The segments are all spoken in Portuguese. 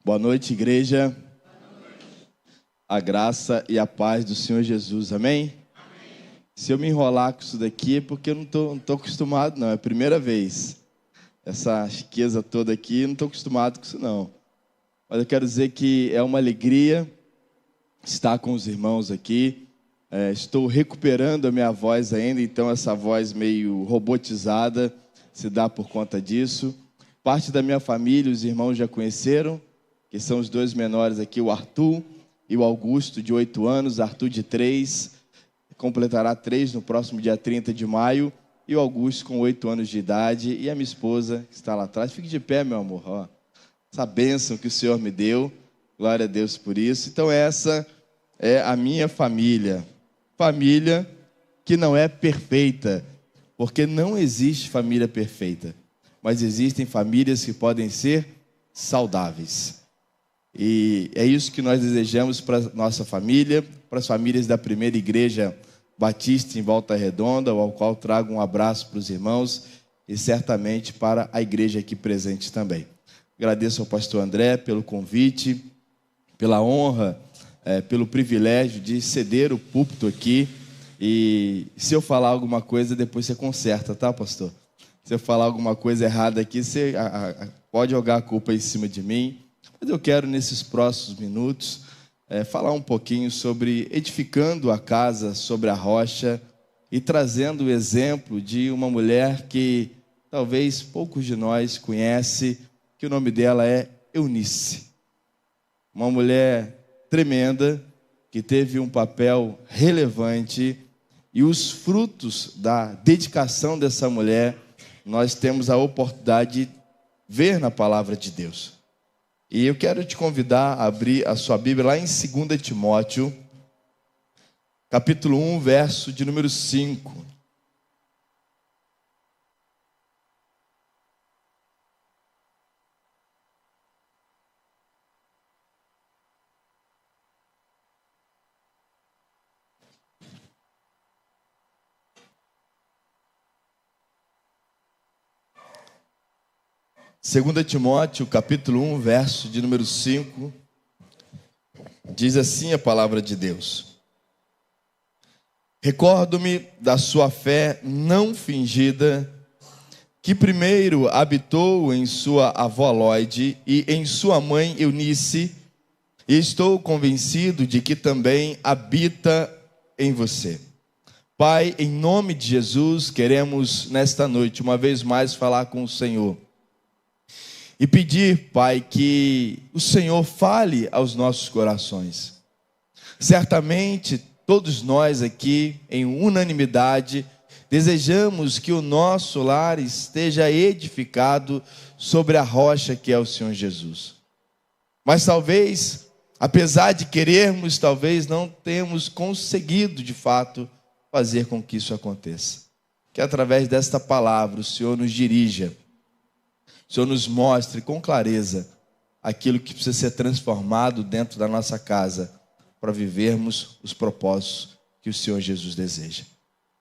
Boa noite, igreja. A graça e a paz do Senhor Jesus, amém? Se eu me enrolar com isso daqui é porque eu não tô acostumado, não. É a primeira vez. Essa chiqueza toda aqui, eu não estou acostumado com isso, não. Mas eu quero dizer que é uma alegria estar com os irmãos aqui. Estou recuperando a minha voz ainda, então essa voz meio robotizada se dá por conta disso. Parte da minha família, os irmãos já conheceram, que são os dois menores aqui, o Arthur e o Augusto, de 8 anos, Arthur de 3, completará 3 no próximo dia 30 de maio, e o Augusto com 8 anos de idade, e a minha esposa, que está lá atrás. Fique de pé, meu amor, ó. Essa bênção que o Senhor me deu, glória a Deus por isso. Então essa é a minha família, família que não é perfeita, porque não existe família perfeita, mas existem famílias que podem ser saudáveis. E é isso que nós desejamos para a nossa família, para as famílias da primeira igreja batista em Volta Redonda, ao qual trago um abraço para os irmãos e certamente para a igreja aqui presente também. Agradeço ao pastor André pelo convite, pela honra, pelo privilégio de ceder o púlpito aqui. E se eu falar alguma coisa, depois você conserta, tá, pastor? Se eu falar alguma coisa errada aqui, você pode jogar a culpa em cima de mim. Mas eu quero, nesses próximos minutos, falar um pouquinho sobre edificando a casa sobre a rocha e trazendo o exemplo de uma mulher que talvez poucos de nós conhecem, que o nome dela é Eunice. Uma mulher tremenda, que teve um papel relevante, e os frutos da dedicação dessa mulher, nós temos a oportunidade de ver na palavra de Deus. E eu quero te convidar a abrir a sua Bíblia lá em 2 Timóteo, capítulo 1, verso de número 5. Segunda Timóteo, capítulo 1, verso de número 5, diz assim a palavra de Deus: Recordo-me da sua fé não fingida, que primeiro habitou em sua avó Lóide e em sua mãe Eunice, e estou convencido de que também habita em você. Pai, em nome de Jesus, queremos nesta noite, uma vez mais, falar com o Senhor. E pedir, Pai, que o Senhor fale aos nossos corações. Certamente, todos nós aqui, em unanimidade, desejamos que o nosso lar esteja edificado sobre a rocha que é o Senhor Jesus. Mas talvez, apesar de querermos, talvez não tenhamos conseguido, de fato, fazer com que isso aconteça. Que através desta palavra o Senhor nos dirija, o Senhor nos mostre com clareza aquilo que precisa ser transformado dentro da nossa casa para vivermos os propósitos que o Senhor Jesus deseja.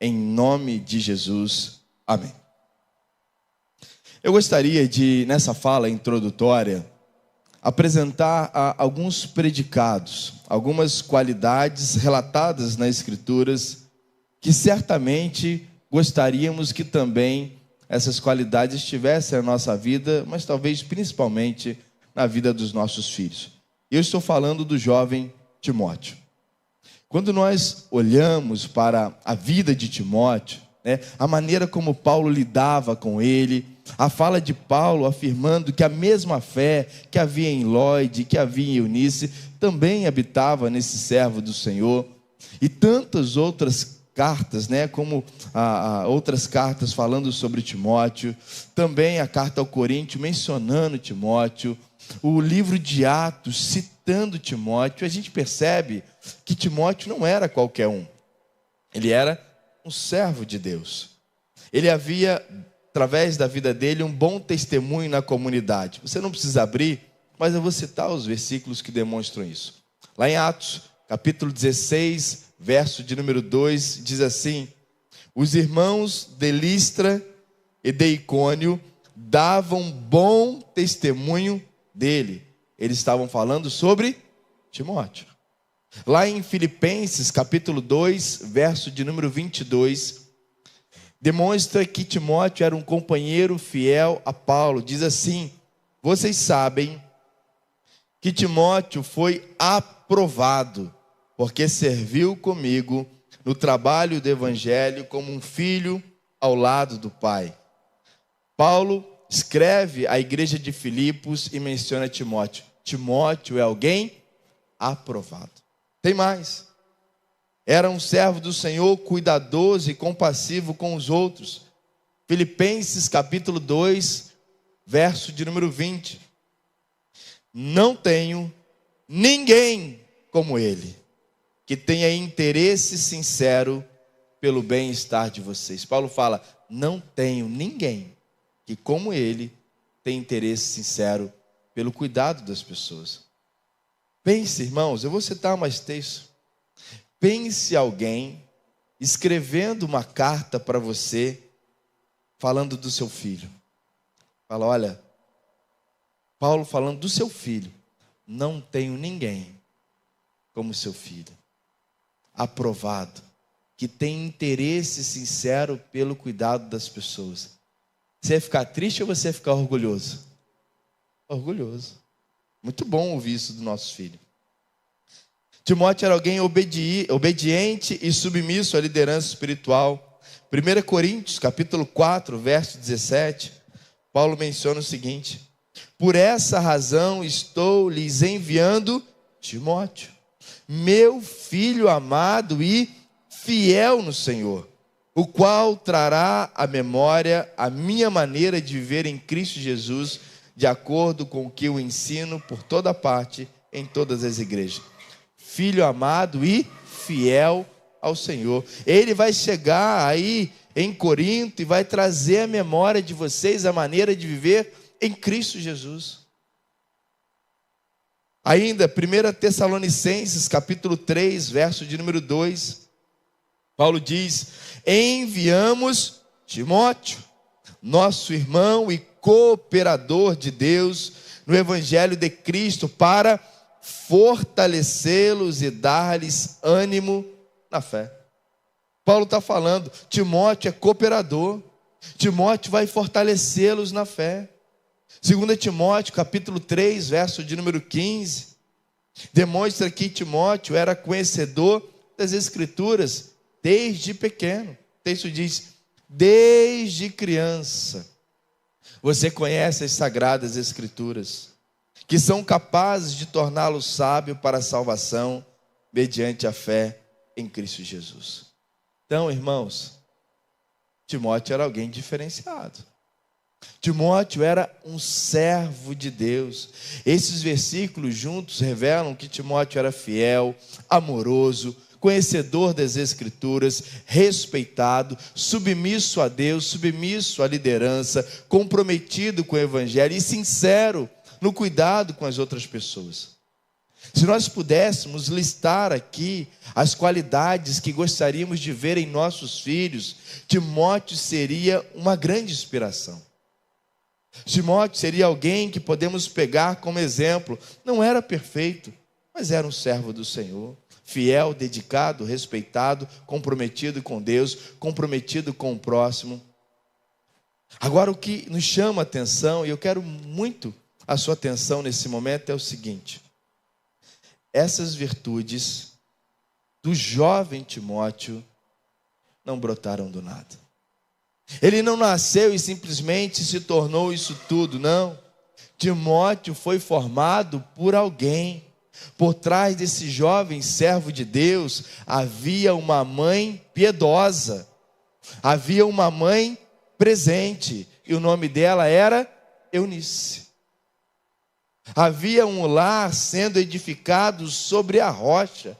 Em nome de Jesus, amém. Eu gostaria de, nessa fala introdutória, apresentar alguns predicados, algumas qualidades relatadas nas Escrituras, que certamente gostaríamos que também essas qualidades estivessem na nossa vida, mas talvez principalmente na vida dos nossos filhos. Eu estou falando do jovem Timóteo. Quando nós olhamos para a vida de Timóteo, a maneira como Paulo lidava com ele, a fala de Paulo afirmando que a mesma fé que havia em Lóide, que havia em Eunice, também habitava nesse servo do Senhor, e tantas outras cartas, como outras cartas falando sobre Timóteo, também a carta ao Coríntios mencionando Timóteo, o livro de Atos citando Timóteo. A gente percebe que Timóteo não era qualquer um, ele era um servo de Deus. Ele havia, através da vida dele, um bom testemunho na comunidade. Você não precisa abrir, mas eu vou citar os versículos que demonstram isso. Lá em Atos, capítulo 16, verso de número 2, diz assim: os irmãos de Listra e de Icônio davam bom testemunho dele, Eles estavam falando sobre Timóteo. Lá em Filipenses, capítulo 2, verso de número 22, demonstra que Timóteo era um companheiro fiel a Paulo. Diz assim: vocês sabem que Timóteo foi aprovado, porque serviu comigo no trabalho do evangelho como um filho ao lado do pai. Paulo escreve à igreja de Filipos e menciona Timóteo. Timóteo é alguém aprovado. Tem mais. Era um servo do Senhor, cuidadoso e compassivo com os outros. Filipenses capítulo 2, verso de número 20. Não tenho ninguém como ele, que tenha interesse sincero pelo bem-estar de vocês. Paulo fala, não tenho ninguém que como ele tem interesse sincero pelo cuidado das pessoas. Pense, irmãos, eu vou citar mais texto. Pense alguém escrevendo uma carta para você, falando do seu filho. Fala, olha, Paulo falando do seu filho, não tenho ninguém como seu filho, aprovado, que tem interesse sincero pelo cuidado das pessoas. Você vai ficar triste ou você vai ficar orgulhoso? Orgulhoso. Muito bom ouvir isso do nosso filho. Timóteo era alguém obediente e submisso à liderança espiritual. 1 Coríntios, capítulo 4, verso 17, Paulo menciona o seguinte: por essa razão estou lhes enviando Timóteo, meu filho amado e fiel no Senhor, o qual trará à memória a minha maneira de viver em Cristo Jesus, de acordo com o que eu ensino por toda parte, em todas as igrejas. Filho amado e fiel ao Senhor. Ele vai chegar aí em Corinto e vai trazer à memória de vocês a maneira de viver em Cristo Jesus. Ainda, 1 Tessalonicenses, capítulo 3, verso de número 2, Paulo diz: enviamos Timóteo, nosso irmão e cooperador de Deus no Evangelho de Cristo, para fortalecê-los e dar-lhes ânimo na fé. Paulo está falando, Timóteo é cooperador, Timóteo vai fortalecê-los na fé. 2 Timóteo, capítulo 3, verso de número 15, demonstra que Timóteo era conhecedor das Escrituras desde pequeno. O texto diz, desde criança, você conhece as Sagradas Escrituras, que são capazes de torná-lo sábio para a salvação, mediante a fé em Cristo Jesus. Então, irmãos, Timóteo era alguém diferenciado. Timóteo era um servo de Deus. Esses versículos juntos revelam que Timóteo era fiel, amoroso, conhecedor das Escrituras, respeitado, submisso a Deus, submisso à liderança, comprometido com o Evangelho e sincero no cuidado com as outras pessoas. Se nós pudéssemos listar aqui as qualidades que gostaríamos de ver em nossos filhos, Timóteo seria uma grande inspiração. Timóteo seria alguém que podemos pegar como exemplo. Não era perfeito, mas era um servo do Senhor, fiel, dedicado, respeitado, comprometido com Deus, comprometido com o próximo. Agora, o que nos chama a atenção, e eu quero muito a sua atenção nesse momento, é o seguinte: essas virtudes do jovem Timóteo não brotaram do nada. Ele não nasceu e simplesmente se tornou isso tudo, não. Timóteo foi formado por alguém. Por trás desse jovem servo de Deus havia uma mãe piedosa, havia uma mãe presente, e o nome dela era Eunice. Havia um lar sendo edificado sobre a rocha.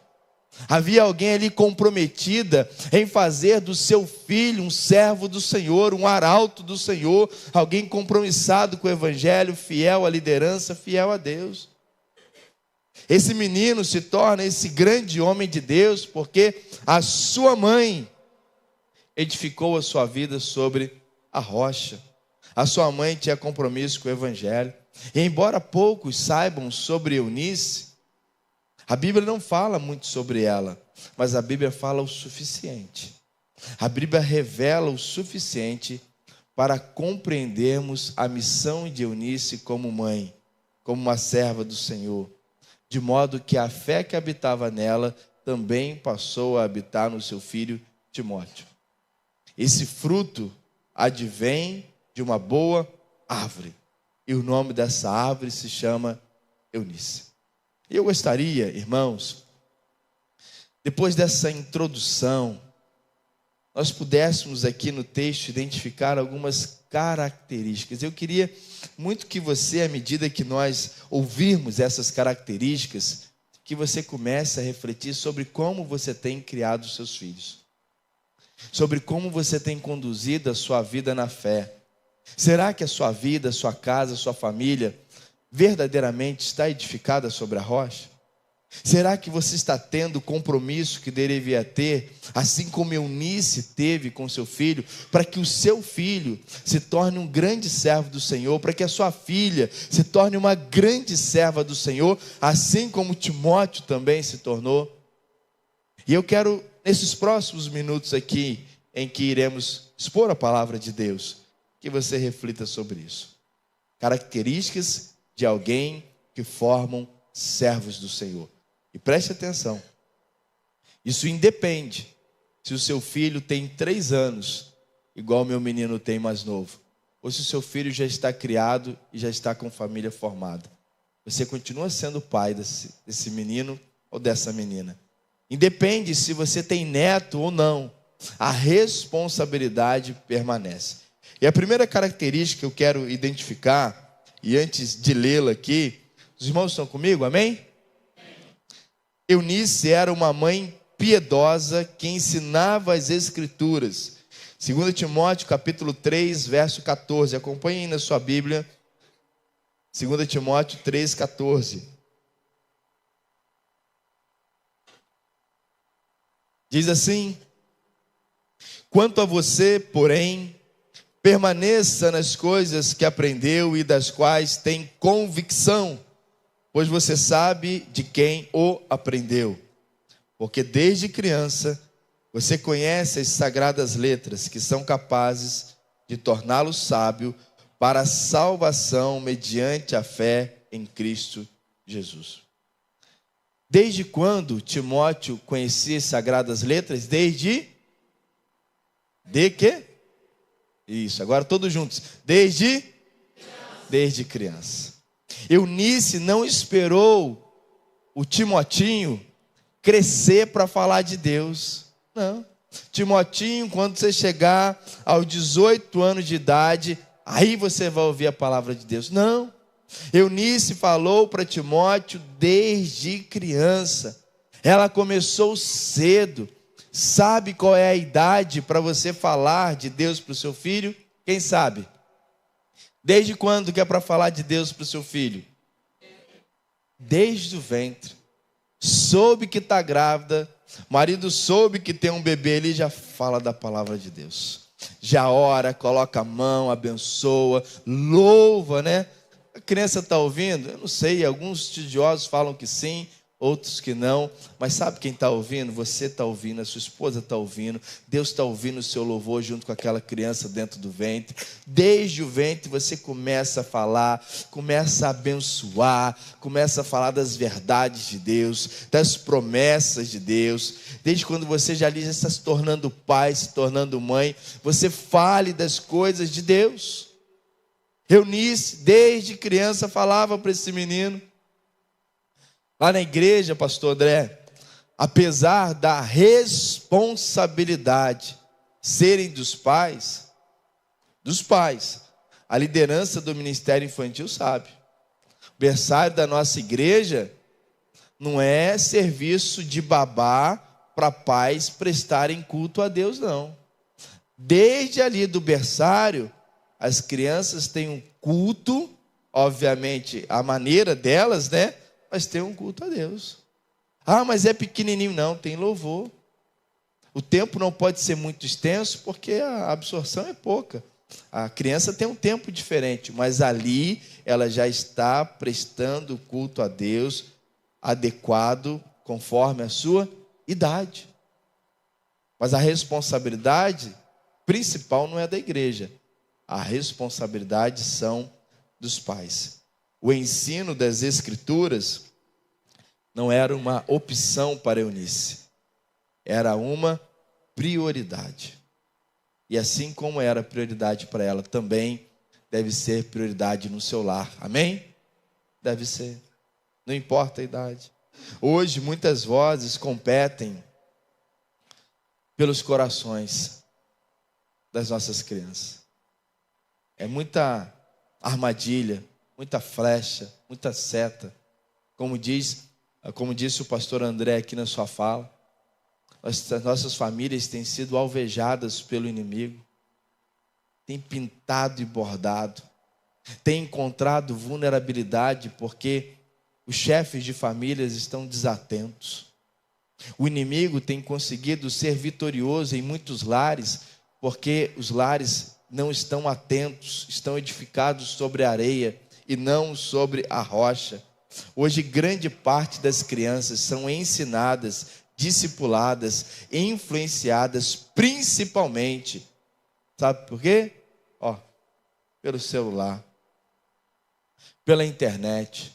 Havia alguém ali comprometida em fazer do seu filho um servo do Senhor, um arauto do Senhor, alguém compromissado com o Evangelho, fiel à liderança, fiel a Deus. Esse menino se torna esse grande homem de Deus porque a sua mãe edificou a sua vida sobre a rocha. A sua mãe tinha compromisso com o Evangelho. E embora poucos saibam sobre Eunice, a Bíblia não fala muito sobre ela, mas a Bíblia fala o suficiente. A Bíblia revela o suficiente para compreendermos a missão de Eunice como mãe, como uma serva do Senhor, de modo que a fé que habitava nela também passou a habitar no seu filho Timóteo. Esse fruto advém de uma boa árvore, e o nome dessa árvore se chama Eunice. Eu gostaria, irmãos, depois dessa introdução, nós pudéssemos aqui no texto identificar algumas características. Eu queria muito que você, à medida que nós ouvirmos essas características, que você comece a refletir sobre como você tem criado os seus filhos, sobre como você tem conduzido a sua vida na fé. Será que a sua vida, a sua casa, a sua família verdadeiramente está edificada sobre a rocha? Será que você está tendo o compromisso que deveria ter, assim como Eunice teve com seu filho, para que o seu filho se torne um grande servo do Senhor, para que a sua filha se torne uma grande serva do Senhor, assim como Timóteo também se tornou? E eu quero, nesses próximos minutos aqui, em que iremos expor a palavra de Deus, que você reflita sobre isso. Características de alguém que formam servos do Senhor. E preste atenção, isso independe se o seu filho tem 3 anos, igual o meu menino tem mais novo, ou se o seu filho já está criado e já está com família formada. Você continua sendo pai desse menino ou dessa menina. Independe se você tem neto ou não, a responsabilidade permanece. E a primeira característica que eu quero identificar, e antes de lê-la aqui, os irmãos estão comigo, amém? Eunice era uma mãe piedosa que ensinava as Escrituras. 2 Timóteo capítulo 3, verso 14. Acompanhe aí na sua Bíblia. 2 Timóteo 3, 14. Diz assim: quanto a você, porém, permaneça nas coisas que aprendeu e das quais tem convicção, pois você sabe de quem o aprendeu. Porque desde criança você conhece as sagradas letras que são capazes de torná-lo sábio para a salvação mediante a fé em Cristo Jesus. Desde quando Timóteo conhecia as sagradas letras? De quê? Isso, agora todos juntos. Desde criança. Eunice não esperou o Timotinho crescer para falar de Deus. Não. Timotinho, quando você chegar aos 18 anos de idade, aí você vai ouvir a palavra de Deus. Não. Eunice falou para Timóteo desde criança. Ela começou cedo. Sabe qual é a idade para você falar de Deus para o seu filho? Quem sabe? Desde quando que é para falar de Deus para o seu filho? Desde o ventre. Soube que está grávida, marido soube que tem um bebê, ele já fala da palavra de Deus. Já ora, coloca a mão, abençoa, louva, né? A criança está ouvindo? Eu não sei, alguns estudiosos falam que sim, outros que não, mas sabe quem está ouvindo? Você está ouvindo, a sua esposa está ouvindo, Deus está ouvindo o seu louvor junto com aquela criança dentro do ventre. Desde o ventre você começa a falar, começa a abençoar, começa a falar das verdades de Deus, das promessas de Deus. Desde quando você já está se tornando pai, se tornando mãe, você fale das coisas de Deus. Eunice, desde criança, falava para esse menino. Lá na igreja, pastor André, apesar da responsabilidade serem dos pais, a liderança do ministério infantil sabe. O berçário da nossa igreja não é serviço de babá para pais prestarem culto a Deus, não. Desde ali do berçário, as crianças têm um culto, obviamente, a maneira delas, né? Mas tem um culto a Deus. Ah, mas é pequenininho. Não, tem louvor. O tempo não pode ser muito extenso, porque a absorção é pouca. A criança tem um tempo diferente, mas ali ela já está prestando culto a Deus adequado conforme a sua idade. Mas a responsabilidade principal não é da igreja. A responsabilidade são dos pais. O ensino das Escrituras não era uma opção para Eunice, era uma prioridade. E assim como era prioridade para ela, também deve ser prioridade no seu lar. Amém? Deve ser. Não importa a idade. Hoje, muitas vozes competem pelos corações das nossas crianças. É muita armadilha, muita flecha, muita seta. Como disse o pastor André aqui na sua fala, as nossas famílias têm sido alvejadas pelo inimigo, têm pintado e bordado, têm encontrado vulnerabilidade porque os chefes de famílias estão desatentos. O inimigo tem conseguido ser vitorioso em muitos lares porque os lares não estão atentos, estão edificados sobre a areia e não sobre a rocha. Hoje, grande parte das crianças são ensinadas, discipuladas, influenciadas principalmente, sabe por quê? Pelo celular, pela internet,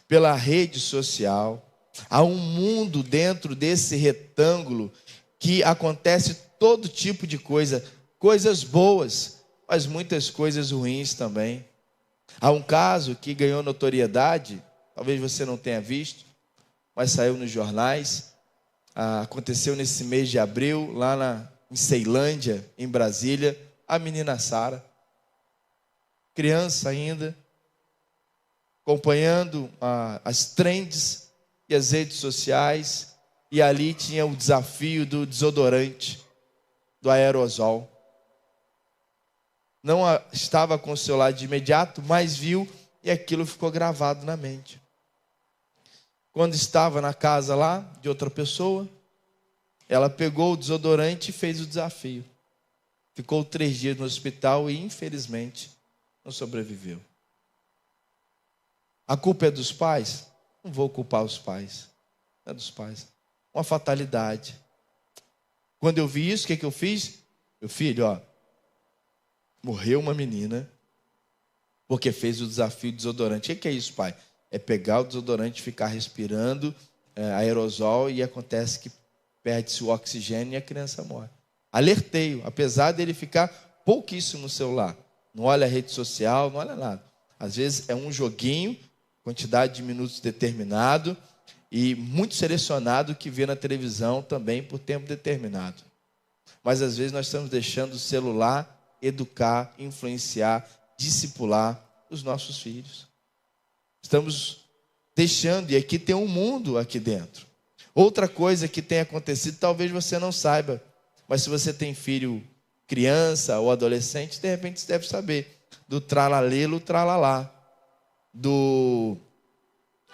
pela rede social. Há um mundo dentro desse retângulo que acontece todo tipo de coisa, coisas boas, mas muitas coisas ruins também. Há um caso que ganhou notoriedade, talvez você não tenha visto, mas saiu nos jornais. Aconteceu nesse mês de abril, lá em Ceilândia, em Brasília, a menina Sara, criança ainda, acompanhando as trends e as redes sociais, e ali tinha o desafio do desodorante, do aerosol. Não estava com o celular de imediato, mas viu e aquilo ficou gravado na mente. Quando estava na casa lá de outra pessoa, ela pegou o desodorante e fez o desafio. Ficou 3 dias no hospital e, infelizmente, não sobreviveu. A culpa é dos pais? Não vou culpar os pais. É dos pais. Uma fatalidade. Quando eu vi isso, o que eu fiz? Meu filho, morreu uma menina porque fez o desafio do desodorante. O que é isso, pai? É pegar o desodorante, ficar respirando aerosol e acontece que perde-se o oxigênio e a criança morre. Alertei-o, apesar dele ficar pouquíssimo no celular. Não olha a rede social, não olha nada. Às vezes é um joguinho, quantidade de minutos determinado e muito selecionado que vê na televisão também por tempo determinado. Mas às vezes nós estamos deixando o celular educar, influenciar, discipular os nossos filhos. Estamos deixando, e aqui tem um mundo aqui dentro. Outra coisa que tem acontecido, talvez você não saiba, mas se você tem filho criança ou adolescente, de repente você deve saber do tralalelo, tralalá, do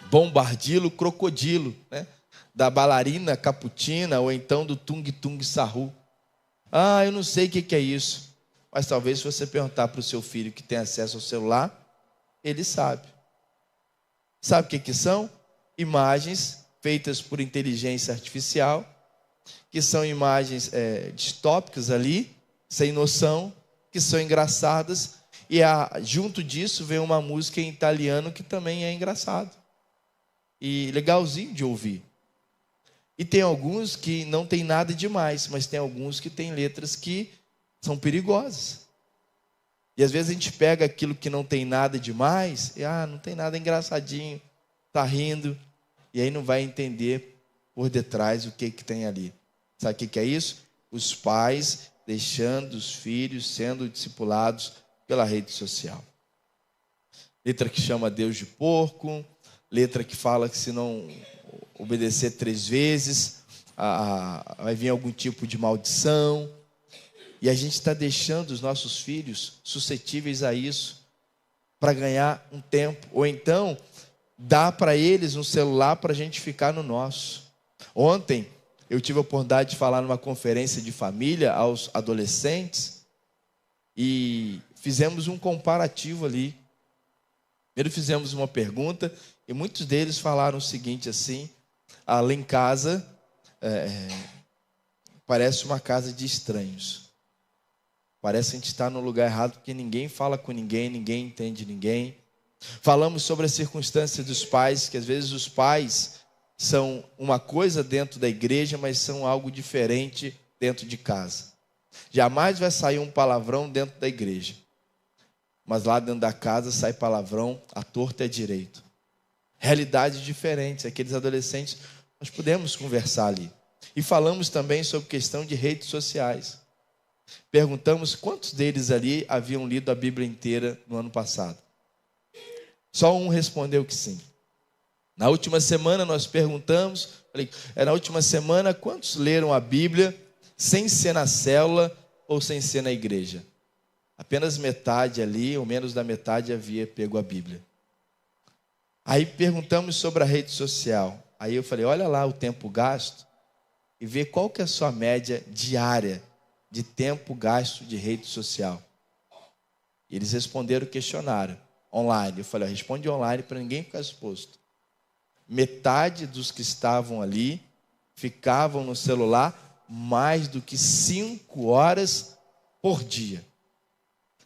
bombardilo, crocodilo, né? Da bailarina caputina ou então do tung-tung sarru. Eu não sei o que é isso, mas talvez se você perguntar para o seu filho que tem acesso ao celular, ele sabe. Sabe o que são? Imagens feitas por inteligência artificial, que são imagens distópicas ali, sem noção, que são engraçadas, e junto disso vem uma música em italiano que também é engraçado e legalzinho de ouvir. E tem alguns que não tem nada demais, mas tem alguns que tem letras que são perigosas. E às vezes a gente pega aquilo que não tem nada demais, e não tem nada engraçadinho, está rindo, e aí não vai entender por detrás o que tem ali. Sabe o que é isso? Os pais deixando os filhos sendo discipulados pela rede social. Letra que chama Deus de porco, letra que fala que se não obedecer 3 vezes, vai vir algum tipo de maldição. E a gente está deixando os nossos filhos suscetíveis a isso, para ganhar um tempo. Ou então, dá para eles um celular para a gente ficar no nosso. Ontem, eu tive a oportunidade de falar numa conferência de família aos adolescentes. e fizemos um comparativo ali. Primeiro fizemos uma pergunta e muitos deles falaram o seguinte assim: lá em casa parece uma casa de estranhos. Parece que a gente está no lugar errado porque ninguém fala com ninguém, ninguém entende ninguém. Falamos sobre a circunstância dos pais, que às vezes os pais são uma coisa dentro da igreja, mas são algo diferente dentro de casa. Jamais vai sair um palavrão dentro da igreja, mas lá dentro da casa sai palavrão à torta e à direito. Realidades diferentes. Aqueles adolescentes, nós podemos conversar ali. E falamos também sobre questão de redes sociais. Perguntamos quantos deles ali haviam lido a Bíblia inteira no ano passado. Só um respondeu que sim. Na última semana nós perguntamos, na última semana, quantos leram a Bíblia sem ser na célula ou sem ser na igreja? Apenas metade ali, ou menos da metade, havia pego a Bíblia. Aí perguntamos sobre a rede social. Aí eu falei, olha lá o tempo gasto e vê qual que é a sua média diária de tempo gasto de rede social. E eles responderam o questionário online. Eu falei, responde online para ninguém ficar exposto. Metade dos que estavam ali ficavam no celular mais do que 5 horas por dia.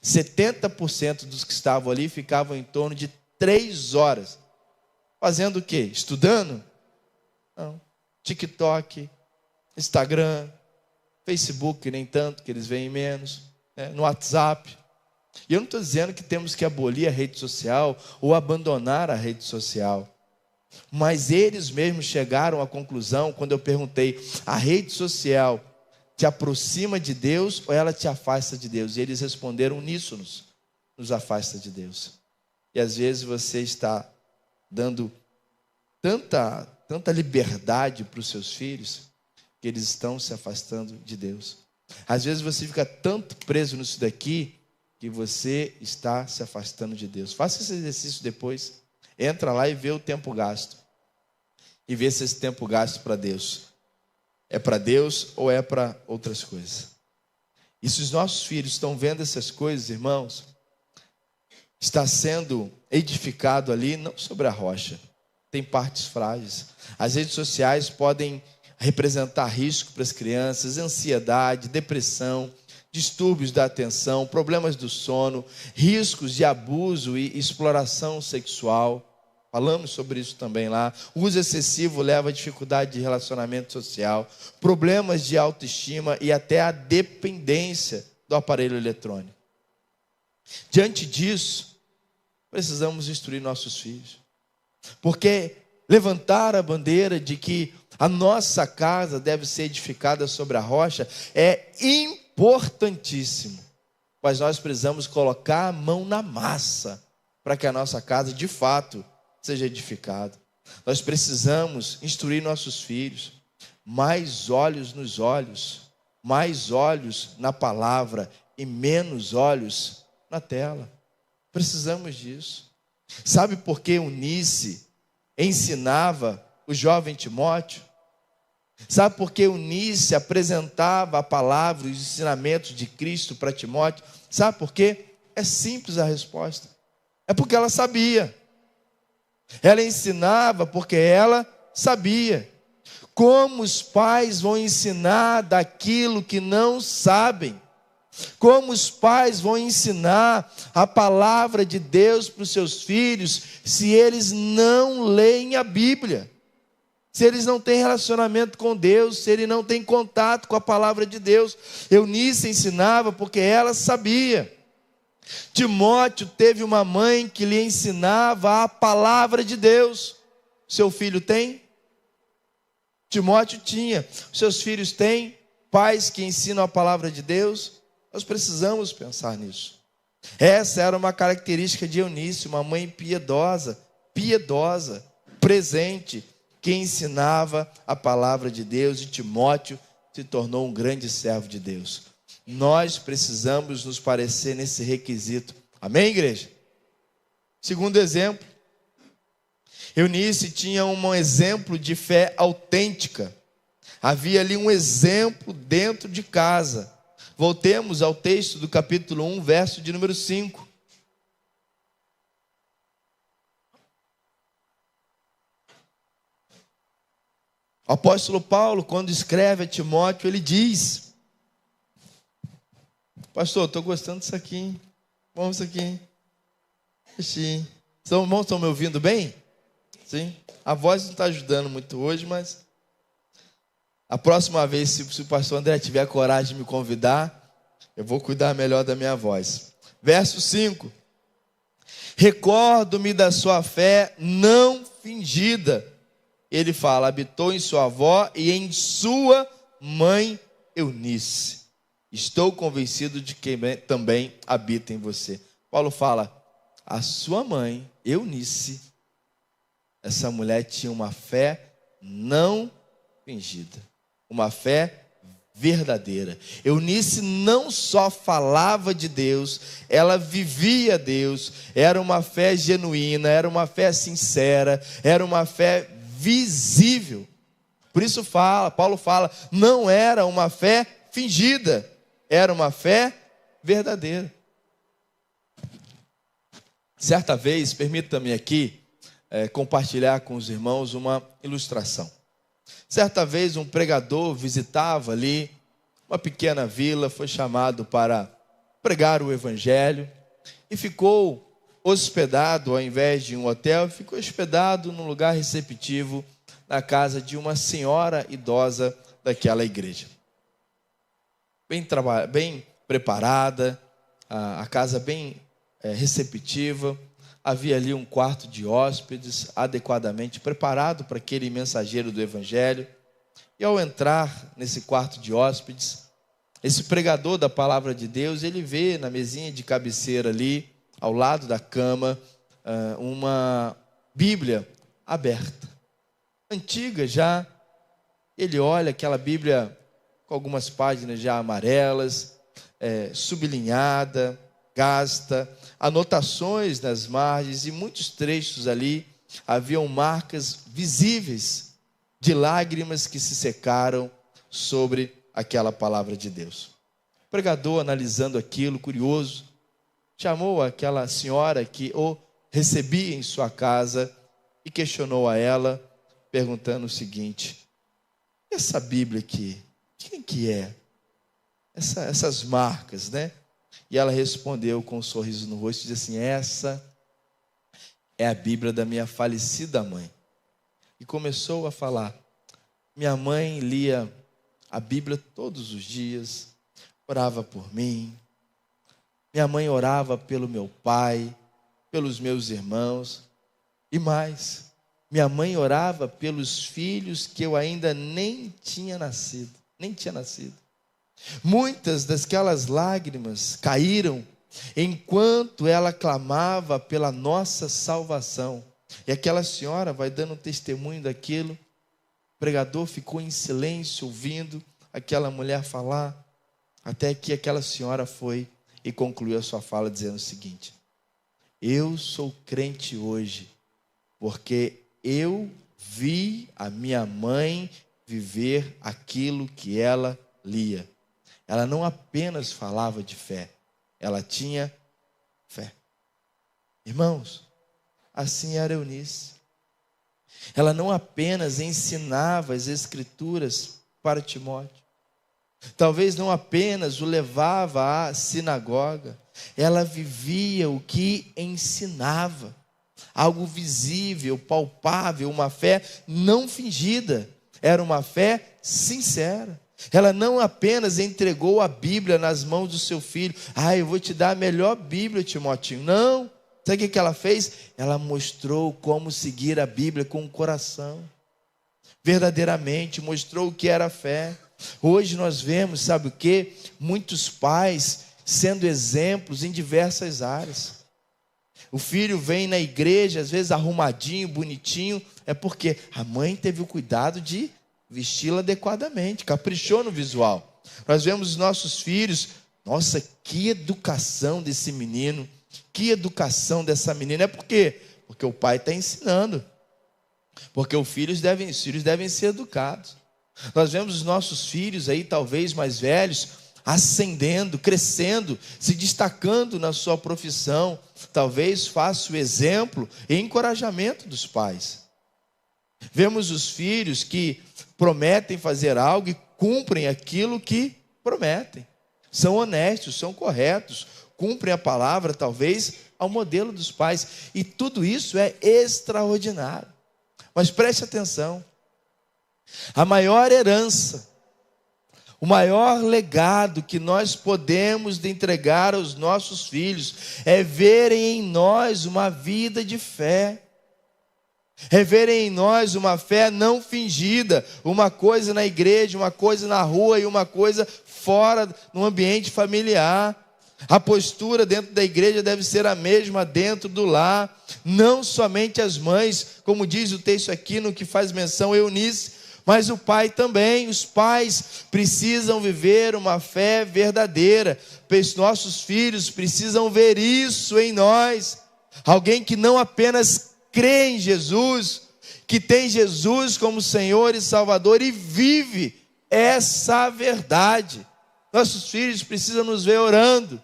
70% dos que estavam ali ficavam em torno de 3 horas. Fazendo o quê? Estudando? Não. TikTok, Instagram, Facebook, nem tanto, que eles veem menos, no WhatsApp. E eu não estou dizendo que temos que abolir a rede social ou abandonar a rede social. Mas eles mesmos chegaram à conclusão, quando eu perguntei, a rede social te aproxima de Deus ou ela te afasta de Deus? E eles responderam, uníssonos, nos afasta de Deus. E às vezes você está dando tanta liberdade para os seus filhos, que eles estão se afastando de Deus. Às vezes você fica tanto preso nisso daqui, que você está se afastando de Deus. Faça esse exercício depois. Entra lá e vê o tempo gasto. E vê se esse tempo gasto para Deus é para Deus ou é para outras coisas. E se os nossos filhos estão vendo essas coisas, irmãos, está sendo edificado ali, não sobre a rocha. Tem partes frágeis. As redes sociais podem representar risco para as crianças, ansiedade, depressão, distúrbios da atenção, problemas do sono, riscos de abuso e exploração sexual. Falamos sobre isso também lá. O uso excessivo leva a dificuldade de relacionamento social, problemas de autoestima e até a dependência do aparelho eletrônico. Diante disso, precisamos instruir nossos filhos. Porque levantar a bandeira de que a nossa casa deve ser edificada sobre a rocha é importantíssimo. Mas nós precisamos colocar a mão na massa para que a nossa casa, de fato, seja edificada. Nós precisamos instruir nossos filhos. Mais olhos nos olhos, mais olhos na palavra e menos olhos na tela. Precisamos disso. Sabe por que Eunice ensinava o jovem Timóteo? Sabe por que Eunice apresentava a palavra e os ensinamentos de Cristo para Timóteo? Sabe por quê? É simples a resposta. É porque ela sabia. Ela ensinava porque ela sabia. Como os pais vão ensinar daquilo que não sabem? Como os pais vão ensinar a palavra de Deus para os seus filhos se eles não leem a Bíblia? Se eles não têm relacionamento com Deus, se ele não tem contato com a palavra de Deus? Eunice ensinava porque ela sabia. Timóteo teve uma mãe que lhe ensinava a palavra de Deus. Seu filho tem? Timóteo tinha. Seus filhos têm pais que ensinam a palavra de Deus? Nós precisamos pensar nisso. Essa era uma característica de Eunice, uma mãe piedosa, presente, que ensinava a palavra de Deus, e Timóteo se tornou um grande servo de Deus. Nós precisamos nos parecer nesse requisito. Amém, igreja? Segundo exemplo, Eunice tinha um exemplo de fé autêntica. Havia ali um exemplo dentro de casa. Voltemos ao texto do capítulo 1, verso de número 5. O apóstolo Paulo, quando escreve a Timóteo, ele diz: pastor, estou gostando disso aqui, hein? Vamos isso aqui, hein? Sim. Os irmãos estão me ouvindo bem? Sim. A voz não está ajudando muito hoje, mas a próxima vez, se o pastor André tiver coragem de me convidar, eu vou cuidar melhor da minha voz. Verso 5. Recordo-me da sua fé não fingida. Ele fala: habitou em sua avó e em sua mãe Eunice. Estou convencido de que também habita em você. Paulo fala: a sua mãe Eunice, essa mulher tinha uma fé não fingida, uma fé verdadeira. Eunice não só falava de Deus, ela vivia Deus. Era uma fé genuína, era uma fé sincera, era uma fé visível. Por isso Paulo fala, não era uma fé fingida, era uma fé verdadeira. Certa vez, permita-me aqui compartilhar com os irmãos uma ilustração. Certa vez um pregador visitava ali uma pequena vila, foi chamado para pregar o evangelho e ficou hospedado, ao invés de um hotel, ficou hospedado num lugar receptivo, na casa de uma senhora idosa daquela igreja. Bem preparada, a casa bem receptiva, havia ali um quarto de hóspedes adequadamente preparado para aquele mensageiro do evangelho. E ao entrar nesse quarto de hóspedes, esse pregador da palavra de Deus, ele vê na mesinha de cabeceira ali, ao lado da cama, uma Bíblia aberta, antiga já. Ele olha aquela Bíblia com algumas páginas já amarelas, sublinhada, gasta, anotações nas margens, e muitos trechos ali haviam marcas visíveis de lágrimas que se secaram sobre aquela palavra de Deus. O pregador, analisando aquilo, curioso, chamou aquela senhora que o recebia em sua casa e questionou a ela, perguntando o seguinte: essa Bíblia aqui, de quem que é? Essas marcas, né? E ela respondeu com um sorriso no rosto e disse assim: essa é a Bíblia da minha falecida mãe. E começou a falar: minha mãe lia a Bíblia todos os dias, orava por mim. Minha mãe orava pelo meu pai, pelos meus irmãos. E mais, minha mãe orava pelos filhos que eu ainda nem tinha nascido. Muitas daquelas lágrimas caíram enquanto ela clamava pela nossa salvação. E aquela senhora vai dando um testemunho daquilo. O pregador ficou em silêncio, ouvindo aquela mulher falar, até que aquela senhora foi e concluiu a sua fala dizendo o seguinte: eu sou crente hoje, porque eu vi a minha mãe viver aquilo que ela lia. Ela não apenas falava de fé, ela tinha fé. Irmãos, assim era Eunice. Ela não apenas ensinava as Escrituras para Timóteo, talvez não apenas o levava à sinagoga, ela vivia o que ensinava, algo visível, palpável, uma fé não fingida, era uma fé sincera. Ela não apenas entregou a Bíblia nas mãos do seu filho: eu vou te dar a melhor Bíblia, Timotinho. Não, sabe o que ela fez? Ela mostrou como seguir a Bíblia com o coração, verdadeiramente mostrou o que era fé. Hoje nós vemos, sabe o que? Muitos pais sendo exemplos em diversas áreas. O filho vem na igreja, às vezes arrumadinho, bonitinho, é porque a mãe teve o cuidado de vesti-la adequadamente, caprichou no visual. Nós vemos os nossos filhos, nossa, que educação desse menino, que educação dessa menina. É por quê? Porque o pai está ensinando, porque os filhos devem ser educados. Nós vemos os nossos filhos aí, talvez mais velhos, ascendendo, crescendo, se destacando na sua profissão, talvez faça o exemplo e encorajamento dos pais. Vemos os filhos que prometem fazer algo e cumprem aquilo que prometem. São honestos, são corretos, cumprem a palavra, talvez, ao modelo dos pais. E tudo isso é extraordinário. Mas preste atenção. A maior herança, o maior legado que nós podemos entregar aos nossos filhos é verem em nós uma vida de fé. É verem em nós uma fé não fingida, uma coisa na igreja, uma coisa na rua e uma coisa fora, no ambiente familiar. A postura dentro da igreja deve ser a mesma dentro do lar, não somente as mães, como diz o texto aqui no que faz menção Eunice, mas o pai também. Os pais precisam viver uma fé verdadeira, pois nossos filhos precisam ver isso em nós, alguém que não apenas crê em Jesus, que tem Jesus como Senhor e Salvador e vive essa verdade. Nossos filhos precisam nos ver orando,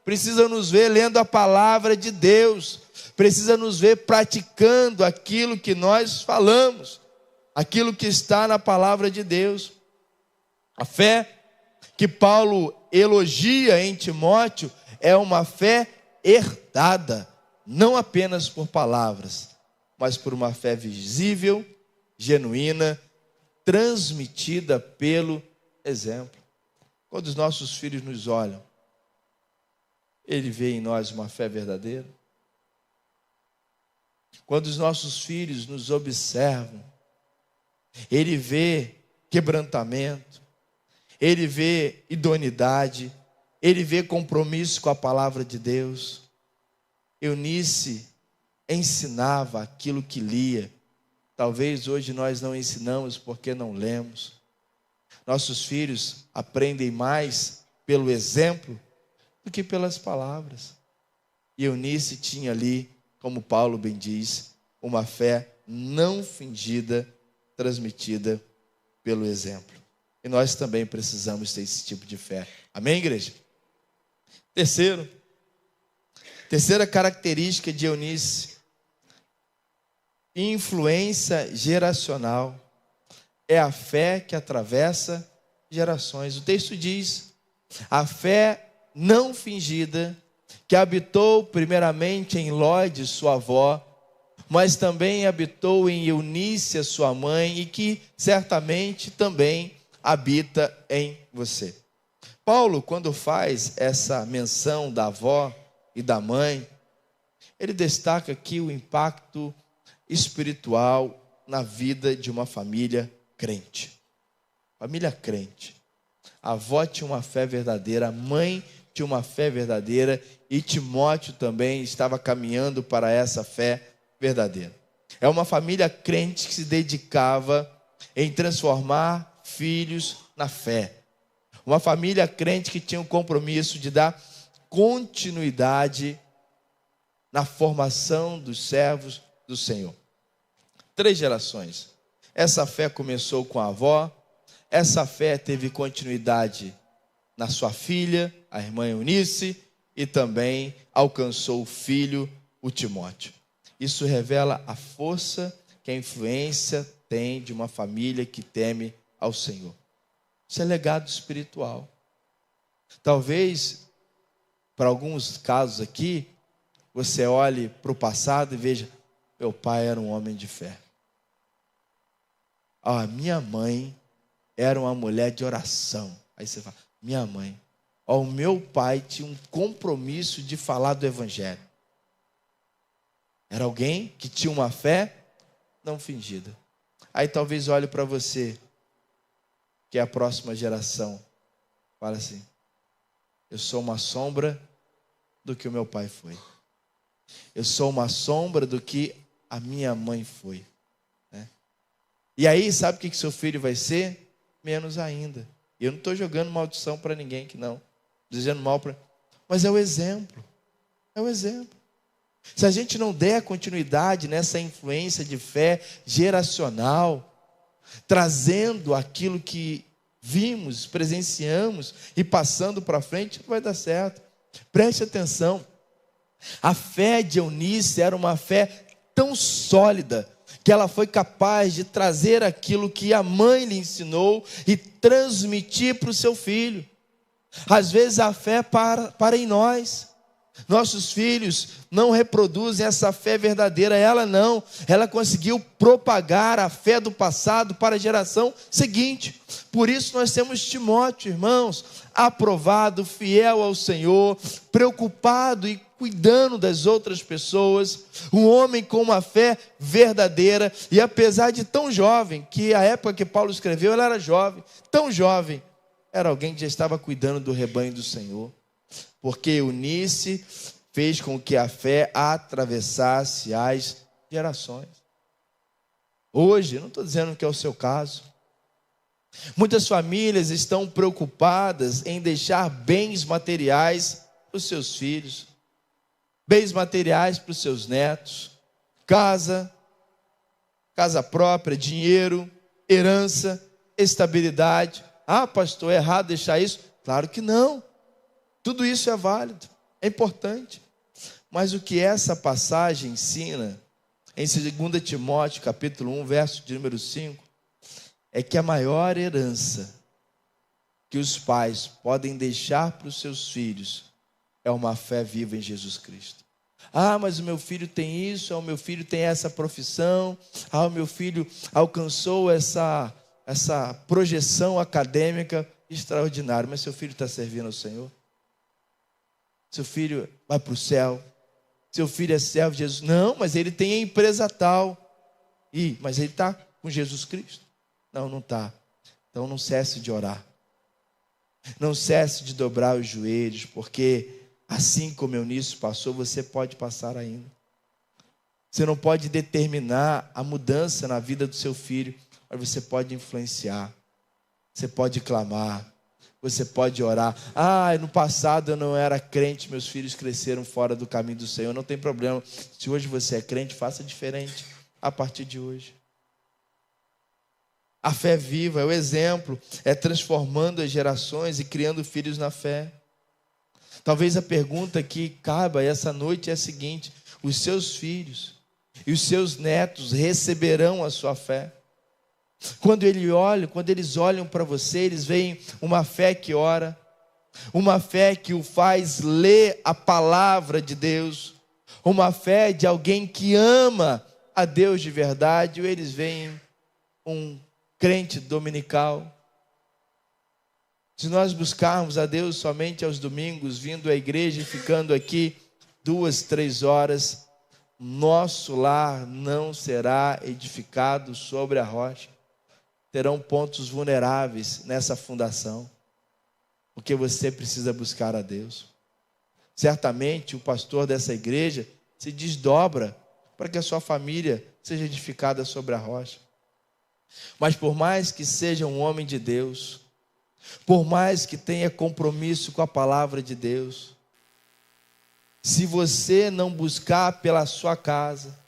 precisam nos ver lendo a palavra de Deus, precisam nos ver praticando aquilo que nós falamos, aquilo que está na palavra de Deus. A fé que Paulo elogia em Timóteo é uma fé herdada, não apenas por palavras, mas por uma fé visível, genuína, transmitida pelo exemplo. Quando os nossos filhos nos olham, ele vê em nós uma fé verdadeira. Quando os nossos filhos nos observam, ele vê quebrantamento, ele vê idoneidade, ele vê compromisso com a palavra de Deus. Eunice ensinava aquilo que lia. Talvez hoje nós não ensinamos porque não lemos. Nossos filhos aprendem mais pelo exemplo do que pelas palavras. E Eunice tinha ali, como Paulo bem diz, uma fé não fingida, transmitida pelo exemplo. E nós também precisamos ter esse tipo de fé. Amém, igreja? Terceira característica de Eunice: influência geracional. É a fé que atravessa gerações. O texto diz: a fé não fingida, que habitou primeiramente em Lóide, sua avó, mas também habitou em Eunice, sua mãe, e que certamente também habita em você. Paulo, quando faz essa menção da avó e da mãe, ele destaca aqui o impacto espiritual na vida de uma família crente. Família crente. A avó tinha uma fé verdadeira, a mãe tinha uma fé verdadeira, e Timóteo também estava caminhando para essa fé verdadeira. É uma família crente que se dedicava em transformar filhos na fé. Uma família crente que tinha o compromisso de dar continuidade na formação dos servos do Senhor. 3 gerações. Essa fé começou com a avó, essa fé teve continuidade na sua filha, a irmã Eunice, e também alcançou o filho, o Timóteo. Isso revela a força que a influência tem de uma família que teme ao Senhor. Isso é legado espiritual. Talvez, para alguns casos aqui, você olhe para o passado e veja: meu pai era um homem de fé. A minha mãe era uma mulher de oração. Aí você fala: minha mãe. O meu pai tinha um compromisso de falar do evangelho. Era alguém que tinha uma fé não fingida. Aí talvez olhe para você, que é a próxima geração, fala assim: eu sou uma sombra do que o meu pai foi. Eu sou uma sombra do que a minha mãe foi. Né? E aí, sabe o que seu filho vai ser? Menos ainda. E eu não estou jogando maldição para ninguém que não. Dizendo mal para... Mas é o exemplo. É o exemplo. Se a gente não der continuidade nessa influência de fé geracional, trazendo aquilo que vimos, presenciamos e passando para frente, não vai dar certo. Preste atenção. A fé de Eunice era uma fé tão sólida que ela foi capaz de trazer aquilo que a mãe lhe ensinou e transmitir para o seu filho. Às vezes a fé para em nós. Nossos filhos não reproduzem essa fé verdadeira. Ela não. Ela conseguiu propagar a fé do passado para a geração seguinte. Por isso nós temos Timóteo, irmãos, aprovado, fiel ao Senhor, preocupado e cuidando das outras pessoas, um homem com uma fé verdadeira. E apesar de tão jovem, que a época que Paulo escreveu, ele era jovem, tão jovem, era alguém que já estava cuidando do rebanho do Senhor. Porque Eunice fez com que a fé atravessasse as gerações. Hoje, não estou dizendo que é o seu caso, muitas famílias estão preocupadas em deixar bens materiais para os seus filhos, bens materiais para os seus netos, casa própria, dinheiro, herança, estabilidade. Ah, pastor, é errado deixar isso? Claro que não. Tudo isso é válido, é importante. Mas o que essa passagem ensina, em 2 Timóteo, capítulo 1, verso de número 5, é que a maior herança que os pais podem deixar para os seus filhos é uma fé viva em Jesus Cristo. Ah, mas o meu filho tem isso, o meu filho tem essa profissão, o meu filho alcançou essa projeção acadêmica extraordinária, mas seu filho está servindo ao Senhor? Seu filho vai para o céu? Seu filho é servo de Jesus? Não, mas ele tem a empresa tal. Mas ele está com Jesus Cristo? Não, não está. Então não cesse de orar. Não cesse de dobrar os joelhos, porque assim como Eunice passou, você pode passar ainda. Você não pode determinar a mudança na vida do seu filho, mas você pode influenciar. Você pode clamar. Você pode orar. Ah, no passado eu não era crente, meus filhos cresceram fora do caminho do Senhor. Não tem problema. Se hoje você é crente, faça diferente a partir de hoje. A fé viva é o exemplo, é transformando as gerações e criando filhos na fé. Talvez a pergunta que caiba essa noite é a seguinte: os seus filhos e os seus netos receberão a sua fé? Quando eles olham para você, eles veem uma fé que ora, uma fé que o faz ler a palavra de Deus, uma fé de alguém que ama a Deus de verdade, ou eles veem um crente dominical? Se nós buscarmos a Deus somente aos domingos, vindo à igreja e ficando aqui 2, 3 horas, nosso lar não será edificado sobre a rocha. Terão pontos vulneráveis nessa fundação, porque você precisa buscar a Deus. Certamente o pastor dessa igreja se desdobra para que a sua família seja edificada sobre a rocha. Mas por mais que seja um homem de Deus, por mais que tenha compromisso com a palavra de Deus, se você não buscar pela sua casa,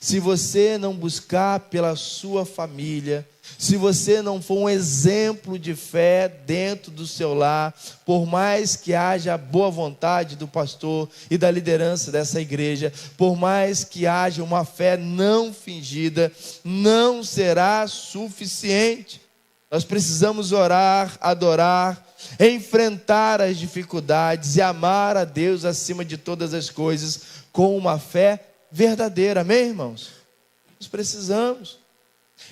se você não buscar pela sua família, se você não for um exemplo de fé dentro do seu lar, por mais que haja a boa vontade do pastor e da liderança dessa igreja, por mais que haja uma fé não fingida, não será suficiente. Nós precisamos orar, adorar, enfrentar as dificuldades e amar a Deus acima de todas as coisas com uma fé verdadeira. Amém, irmãos? Nós precisamos.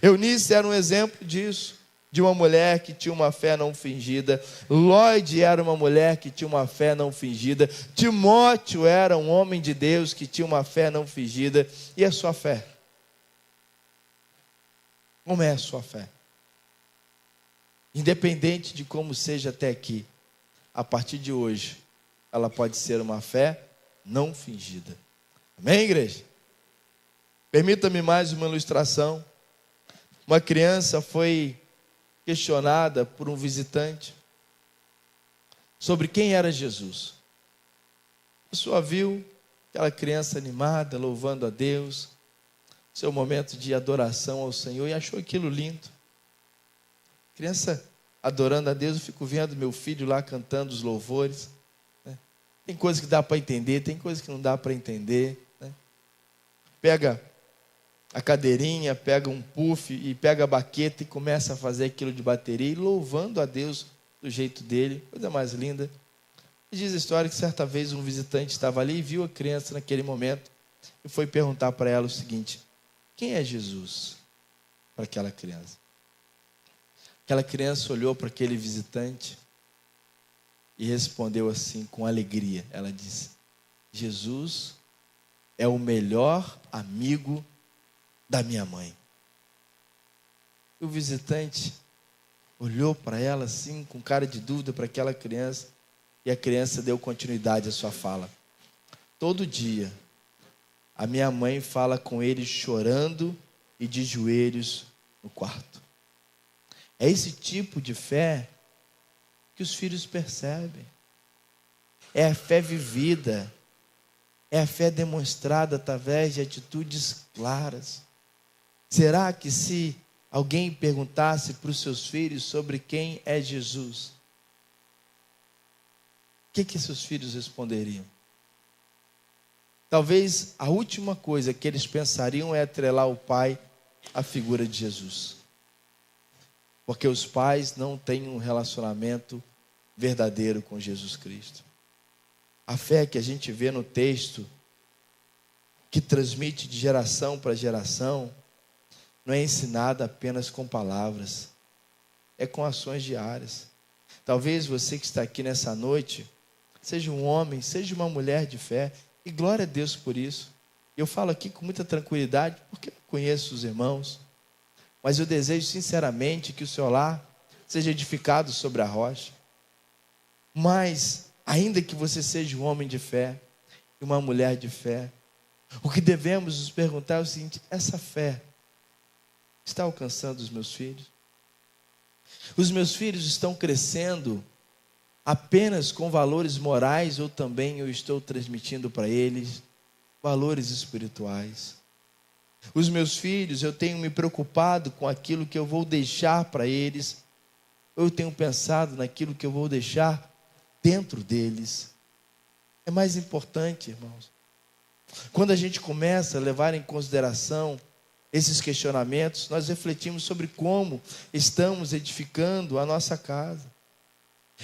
Eunice era um exemplo disso, de uma mulher que tinha uma fé não fingida. Lloyd era uma mulher que tinha uma fé não fingida. Timóteo era um homem de Deus que tinha uma fé não fingida. E a sua fé? Como é a sua fé? Independente de como seja até aqui, a partir de hoje, ela pode ser uma fé não fingida. Amém, igreja? Permita-me mais uma ilustração. Uma criança foi questionada por um visitante sobre quem era Jesus. A pessoa viu aquela criança animada, louvando a Deus, seu momento de adoração ao Senhor, e achou aquilo lindo. A criança adorando a Deus, eu fico vendo meu filho lá cantando os louvores, né? Tem coisa que dá para entender, tem coisa que não dá para entender, né? Pega a cadeirinha, pega um puff e pega a baqueta e começa a fazer aquilo de bateria e louvando a Deus do jeito dele, coisa mais linda. E diz a história que certa vez um visitante estava ali e viu a criança naquele momento e foi perguntar para ela o seguinte: quem é Jesus para aquela criança? Aquela criança olhou para aquele visitante e respondeu assim com alegria. Ela disse: Jesus é o melhor amigo da minha mãe. E o visitante olhou para ela assim, com cara de dúvida para aquela criança, e a criança deu continuidade à sua fala. Todo dia, a minha mãe fala com ele chorando e de joelhos no quarto. É esse tipo de fé que os filhos percebem. É a fé vivida, é a fé demonstrada através de atitudes claras. Será que se alguém perguntasse para os seus filhos sobre quem é Jesus, o que seus filhos responderiam? Talvez a última coisa que eles pensariam é atrelar o pai à figura de Jesus. Porque os pais não têm um relacionamento verdadeiro com Jesus Cristo. A fé que a gente vê no texto, que transmite de geração para geração, não é ensinada apenas com palavras, é com ações diárias. Talvez você que está aqui nessa noite, seja um homem, seja uma mulher de fé, e glória a Deus por isso. Eu falo aqui com muita tranquilidade, porque eu conheço os irmãos, mas eu desejo sinceramente que o seu lar seja edificado sobre a rocha. Mas, ainda que você seja um homem de fé e uma mulher de fé, o que devemos nos perguntar é o seguinte: essa fé está alcançando os meus filhos? Os meus filhos estão crescendo apenas com valores morais, ou também eu estou transmitindo para eles valores espirituais? Os meus filhos, eu tenho me preocupado com aquilo que eu vou deixar para eles, ou eu tenho pensado naquilo que eu vou deixar dentro deles? É mais importante, irmãos, quando a gente começa a levar em consideração esses questionamentos, nós refletimos sobre como estamos edificando a nossa casa.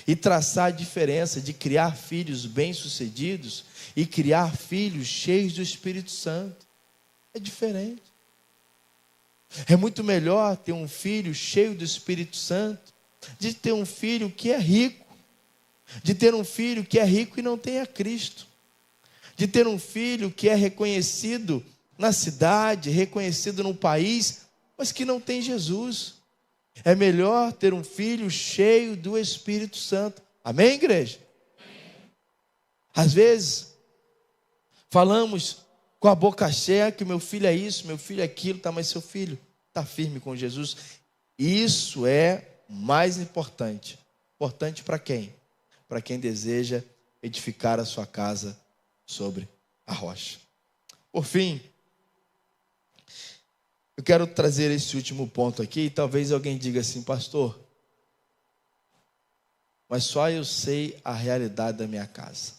E traçar a diferença de criar filhos bem-sucedidos e criar filhos cheios do Espírito Santo. É diferente. É muito melhor ter um filho cheio do Espírito Santo, de ter um filho que é rico, de ter um filho que é rico e não tenha Cristo, de ter um filho que é reconhecido na cidade, reconhecido no país, mas que não tem Jesus. É melhor ter um filho cheio do Espírito Santo. Amém, igreja? Às vezes, falamos com a boca cheia que meu filho é isso, meu filho é aquilo, tá, mas seu filho está firme com Jesus. Isso é mais importante. Importante para quem? Para quem deseja edificar a sua casa sobre a rocha. Por fim, eu quero trazer esse último ponto aqui, e talvez alguém diga assim: pastor, mas só eu sei a realidade da minha casa.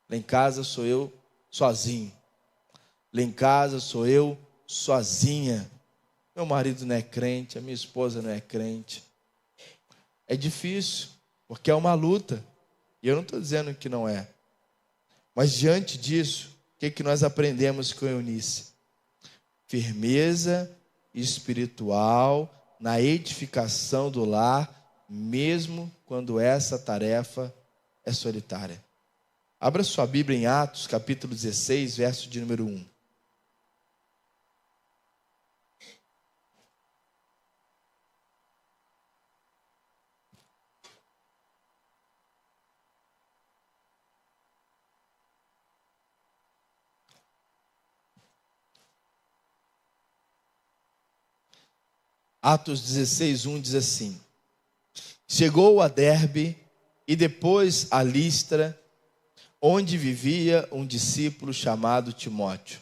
Lá em casa sou eu sozinho. Lá em casa sou eu sozinha. Meu marido não é crente, a minha esposa não é crente. É difícil, porque é uma luta. E eu não estou dizendo que não é. Mas diante disso, o que nós aprendemos com Eunice? Firmeza espiritual na edificação do lar, mesmo quando essa tarefa é solitária. Abra sua Bíblia em Atos, capítulo 16, verso de número 1. Atos 16, 1 diz assim: chegou a Derbe e depois a Listra, onde vivia um discípulo chamado Timóteo.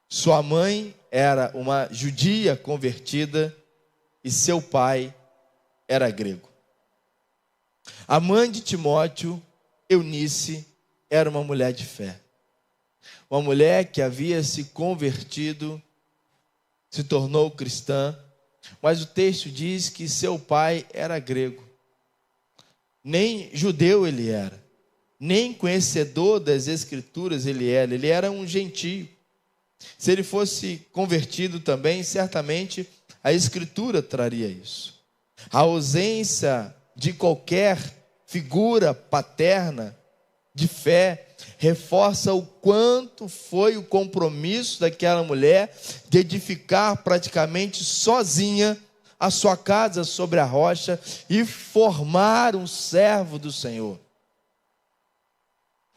Sua mãe era uma judia convertida e seu pai era grego. A mãe de Timóteo, Eunice, era uma mulher de fé. Uma mulher que havia se convertido, se tornou cristã, mas o texto diz que seu pai era grego. Nem judeu ele era, nem conhecedor das escrituras ele era um gentio. Se ele fosse convertido também, certamente a escritura traria isso. A ausência de qualquer figura paterna de fé reforça o quanto foi o compromisso daquela mulher de edificar praticamente sozinha a sua casa sobre a rocha e formar um servo do Senhor.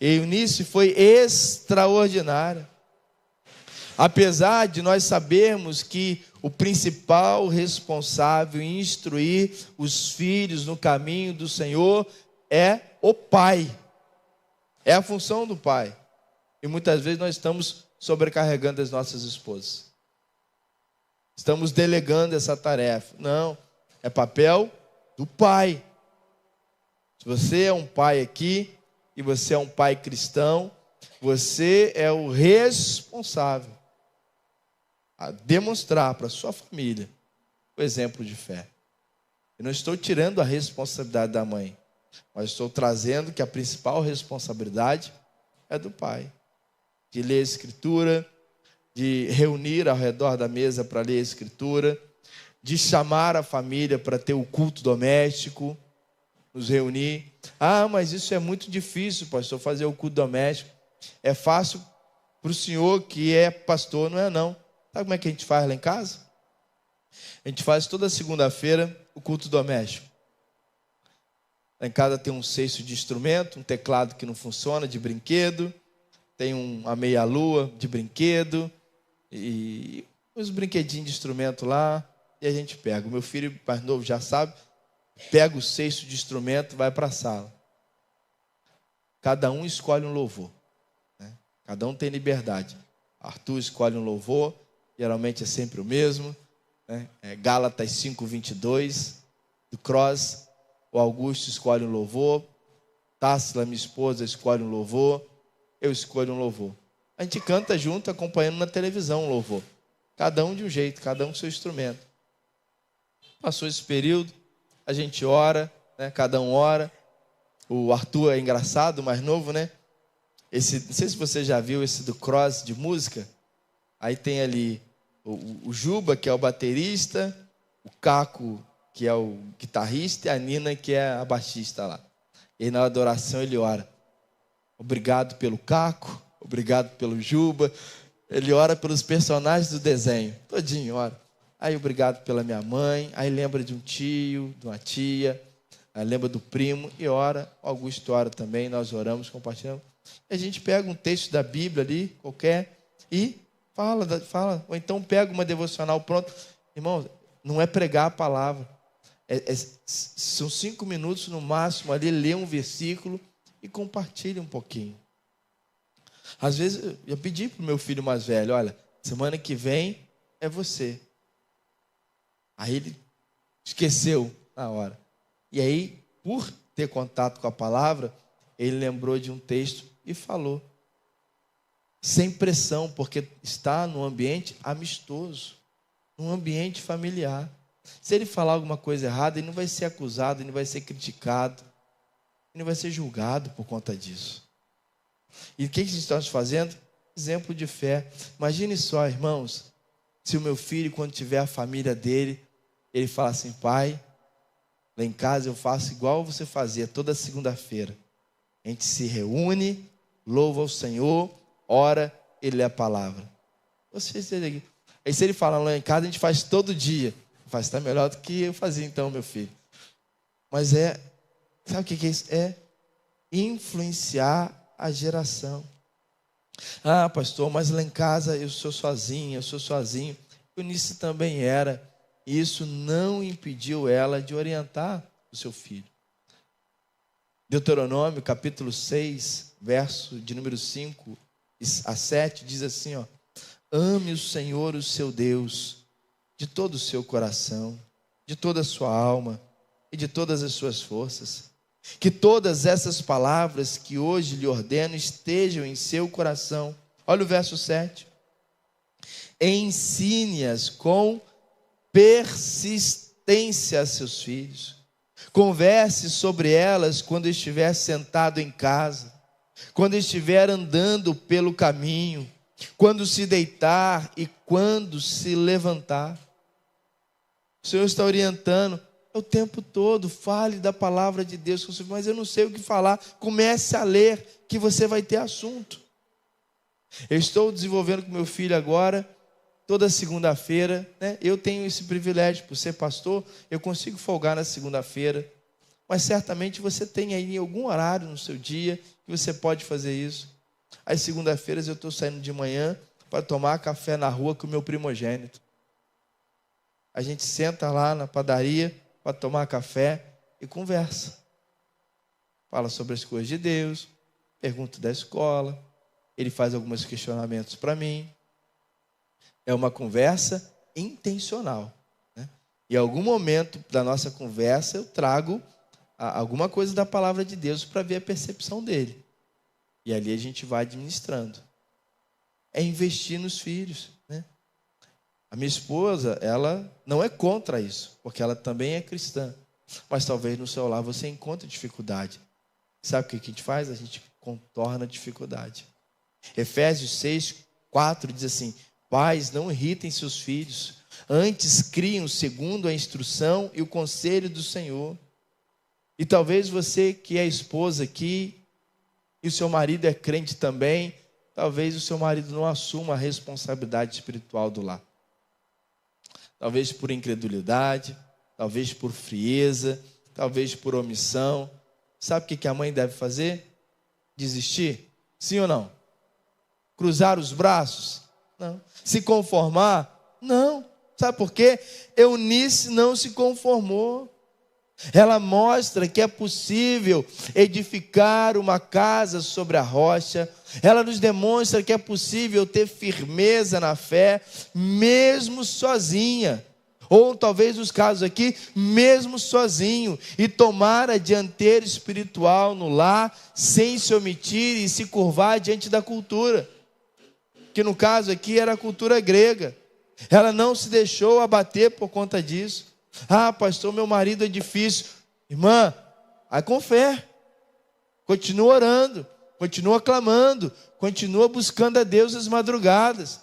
E Eunice foi extraordinária. Apesar de nós sabermos que o principal responsável em instruir os filhos no caminho do Senhor é o pai. É a função do pai. E muitas vezes nós estamos sobrecarregando as nossas esposas. Estamos delegando essa tarefa. Não, é papel do pai. Se você é um pai aqui, e você é um pai cristão, você é o responsável a demonstrar para a sua família o exemplo de fé. Eu não estou tirando a responsabilidade da mãe, mas estou trazendo que a principal responsabilidade é do pai. De ler a Escritura, de reunir ao redor da mesa para ler a Escritura, de chamar a família para ter o culto doméstico, nos reunir. Ah, mas isso é muito difícil, pastor, fazer o culto doméstico. É fácil para o senhor que é pastor, não é não. Sabe como é que a gente faz lá em casa? A gente faz toda segunda-feira o culto doméstico. Lá em casa tem um cesto de instrumento, um teclado que não funciona, de brinquedo, tem uma meia-lua de brinquedo, e uns brinquedinhos de instrumento lá, e a gente pega. O meu filho mais novo já sabe, pega o cesto de instrumento, vai para a sala. Cada um escolhe um louvor, né? Cada um tem liberdade. Arthur escolhe um louvor, geralmente é sempre o mesmo, né? Gálatas 5:22, do Cross. O Augusto escolhe um louvor, Tássila, minha esposa, escolhe um louvor, eu escolho um louvor. A gente canta junto, acompanhando na televisão um louvor. Cada um de um jeito, cada um com seu instrumento. Passou esse período, a gente ora, né? Cada um ora. O Arthur é engraçado, mais novo, né? Não sei se você já viu esse do Cross de música. Aí tem ali o Juba, que é o baterista, o Caco, que é o guitarrista, e a Nina, que é a baixista lá. E na adoração ele ora: obrigado pelo Caco, obrigado pelo Juba. Ele ora pelos personagens do desenho, todinho ora. Aí obrigado pela minha mãe, aí lembra de um tio, de uma tia, aí lembra do primo e ora. O Augusto ora também, nós oramos, compartilhamos. E a gente pega um texto da Bíblia ali, qualquer, e fala. Ou então pega uma devocional pronta. Irmão, não é pregar a palavra. São 5 minutos no máximo ali, lê um versículo e compartilha um pouquinho. Às vezes eu pedi para o meu filho mais velho: olha, semana que vem é você. Aí ele esqueceu na hora. E aí, por ter contato com a palavra, ele lembrou de um texto e falou. Sem pressão, porque está num ambiente amistoso, num ambiente familiar. Se ele falar alguma coisa errada, ele não vai ser acusado, ele não vai ser criticado, ele não vai ser julgado por conta disso. E o que estamos fazendo? Exemplo de fé. Imagine só, irmãos, se o meu filho, quando tiver a família dele, ele fala assim: pai, lá em casa eu faço igual você fazia toda segunda-feira. A gente se reúne, louva ao Senhor, ora, ele lê a palavra. Aí se ele falar lá em casa, a gente faz todo dia. Faz, está melhor do que eu fazia então, meu filho. Mas sabe o que é isso? É influenciar a geração. Ah, pastor, mas lá em casa eu sou sozinho. Eunice também era. E isso não impediu ela de orientar o seu filho. Deuteronômio, capítulo 6, verso de número 5 a 7, diz assim, ó: ame o Senhor, o seu Deus, de todo o seu coração, de toda a sua alma e e de todas as suas forças. Que todas essas palavras que hoje lhe ordeno estejam em seu coração. Olha o verso 7. Ensine-as com persistência a seus filhos. Converse sobre elas quando estiver sentado em casa, quando estiver andando pelo caminho, quando se deitar e quando se levantar. O Senhor está orientando o tempo todo. Fale da palavra de Deus. Mas eu não sei o que falar. Comece a ler, que você vai ter assunto. Eu estou desenvolvendo com meu filho agora, toda segunda-feira, né? Eu tenho esse privilégio, por ser pastor, eu consigo folgar na segunda-feira. Mas certamente você tem aí algum horário no seu dia que você pode fazer isso. Às segunda-feiras eu estou saindo de manhã para tomar café na rua com o meu primogênito. A gente senta lá na padaria para tomar café e conversa. Fala sobre as coisas de Deus, pergunta da escola, ele faz alguns questionamentos para mim. É uma conversa intencional, né? E em algum momento da nossa conversa eu trago alguma coisa da palavra de Deus para ver a percepção dele. E ali a gente vai administrando. É investir nos filhos, né? A minha esposa, ela não é contra isso, porque ela também é cristã. Mas talvez no seu lar você encontre dificuldade. Sabe o que a gente faz? A gente contorna a dificuldade. Efésios 6:4 diz assim: pais, não irritem seus filhos, antes criem segundo a instrução e o conselho do Senhor. E talvez você que é esposa aqui, e o seu marido é crente também, talvez o seu marido não assuma a responsabilidade espiritual do lar. Talvez por incredulidade, talvez por frieza, talvez por omissão. Sabe o que a mãe deve fazer? Desistir? Sim ou não? Cruzar os braços? Não. Se conformar? Não. Sabe por quê? Eunice não se conformou. Ela mostra que é possível edificar uma casa sobre a rocha. Ela nos demonstra que é possível ter firmeza na fé, mesmo sozinha. Ou talvez nos casos aqui, mesmo sozinho. E tomar a dianteira espiritual no lar, sem se omitir e se curvar diante da cultura. Que no caso aqui era a cultura grega. Ela não se deixou abater por conta disso. Ah, pastor, meu marido é difícil. Irmã, vai com fé. Continua orando, continua clamando, continua buscando a Deus às madrugadas.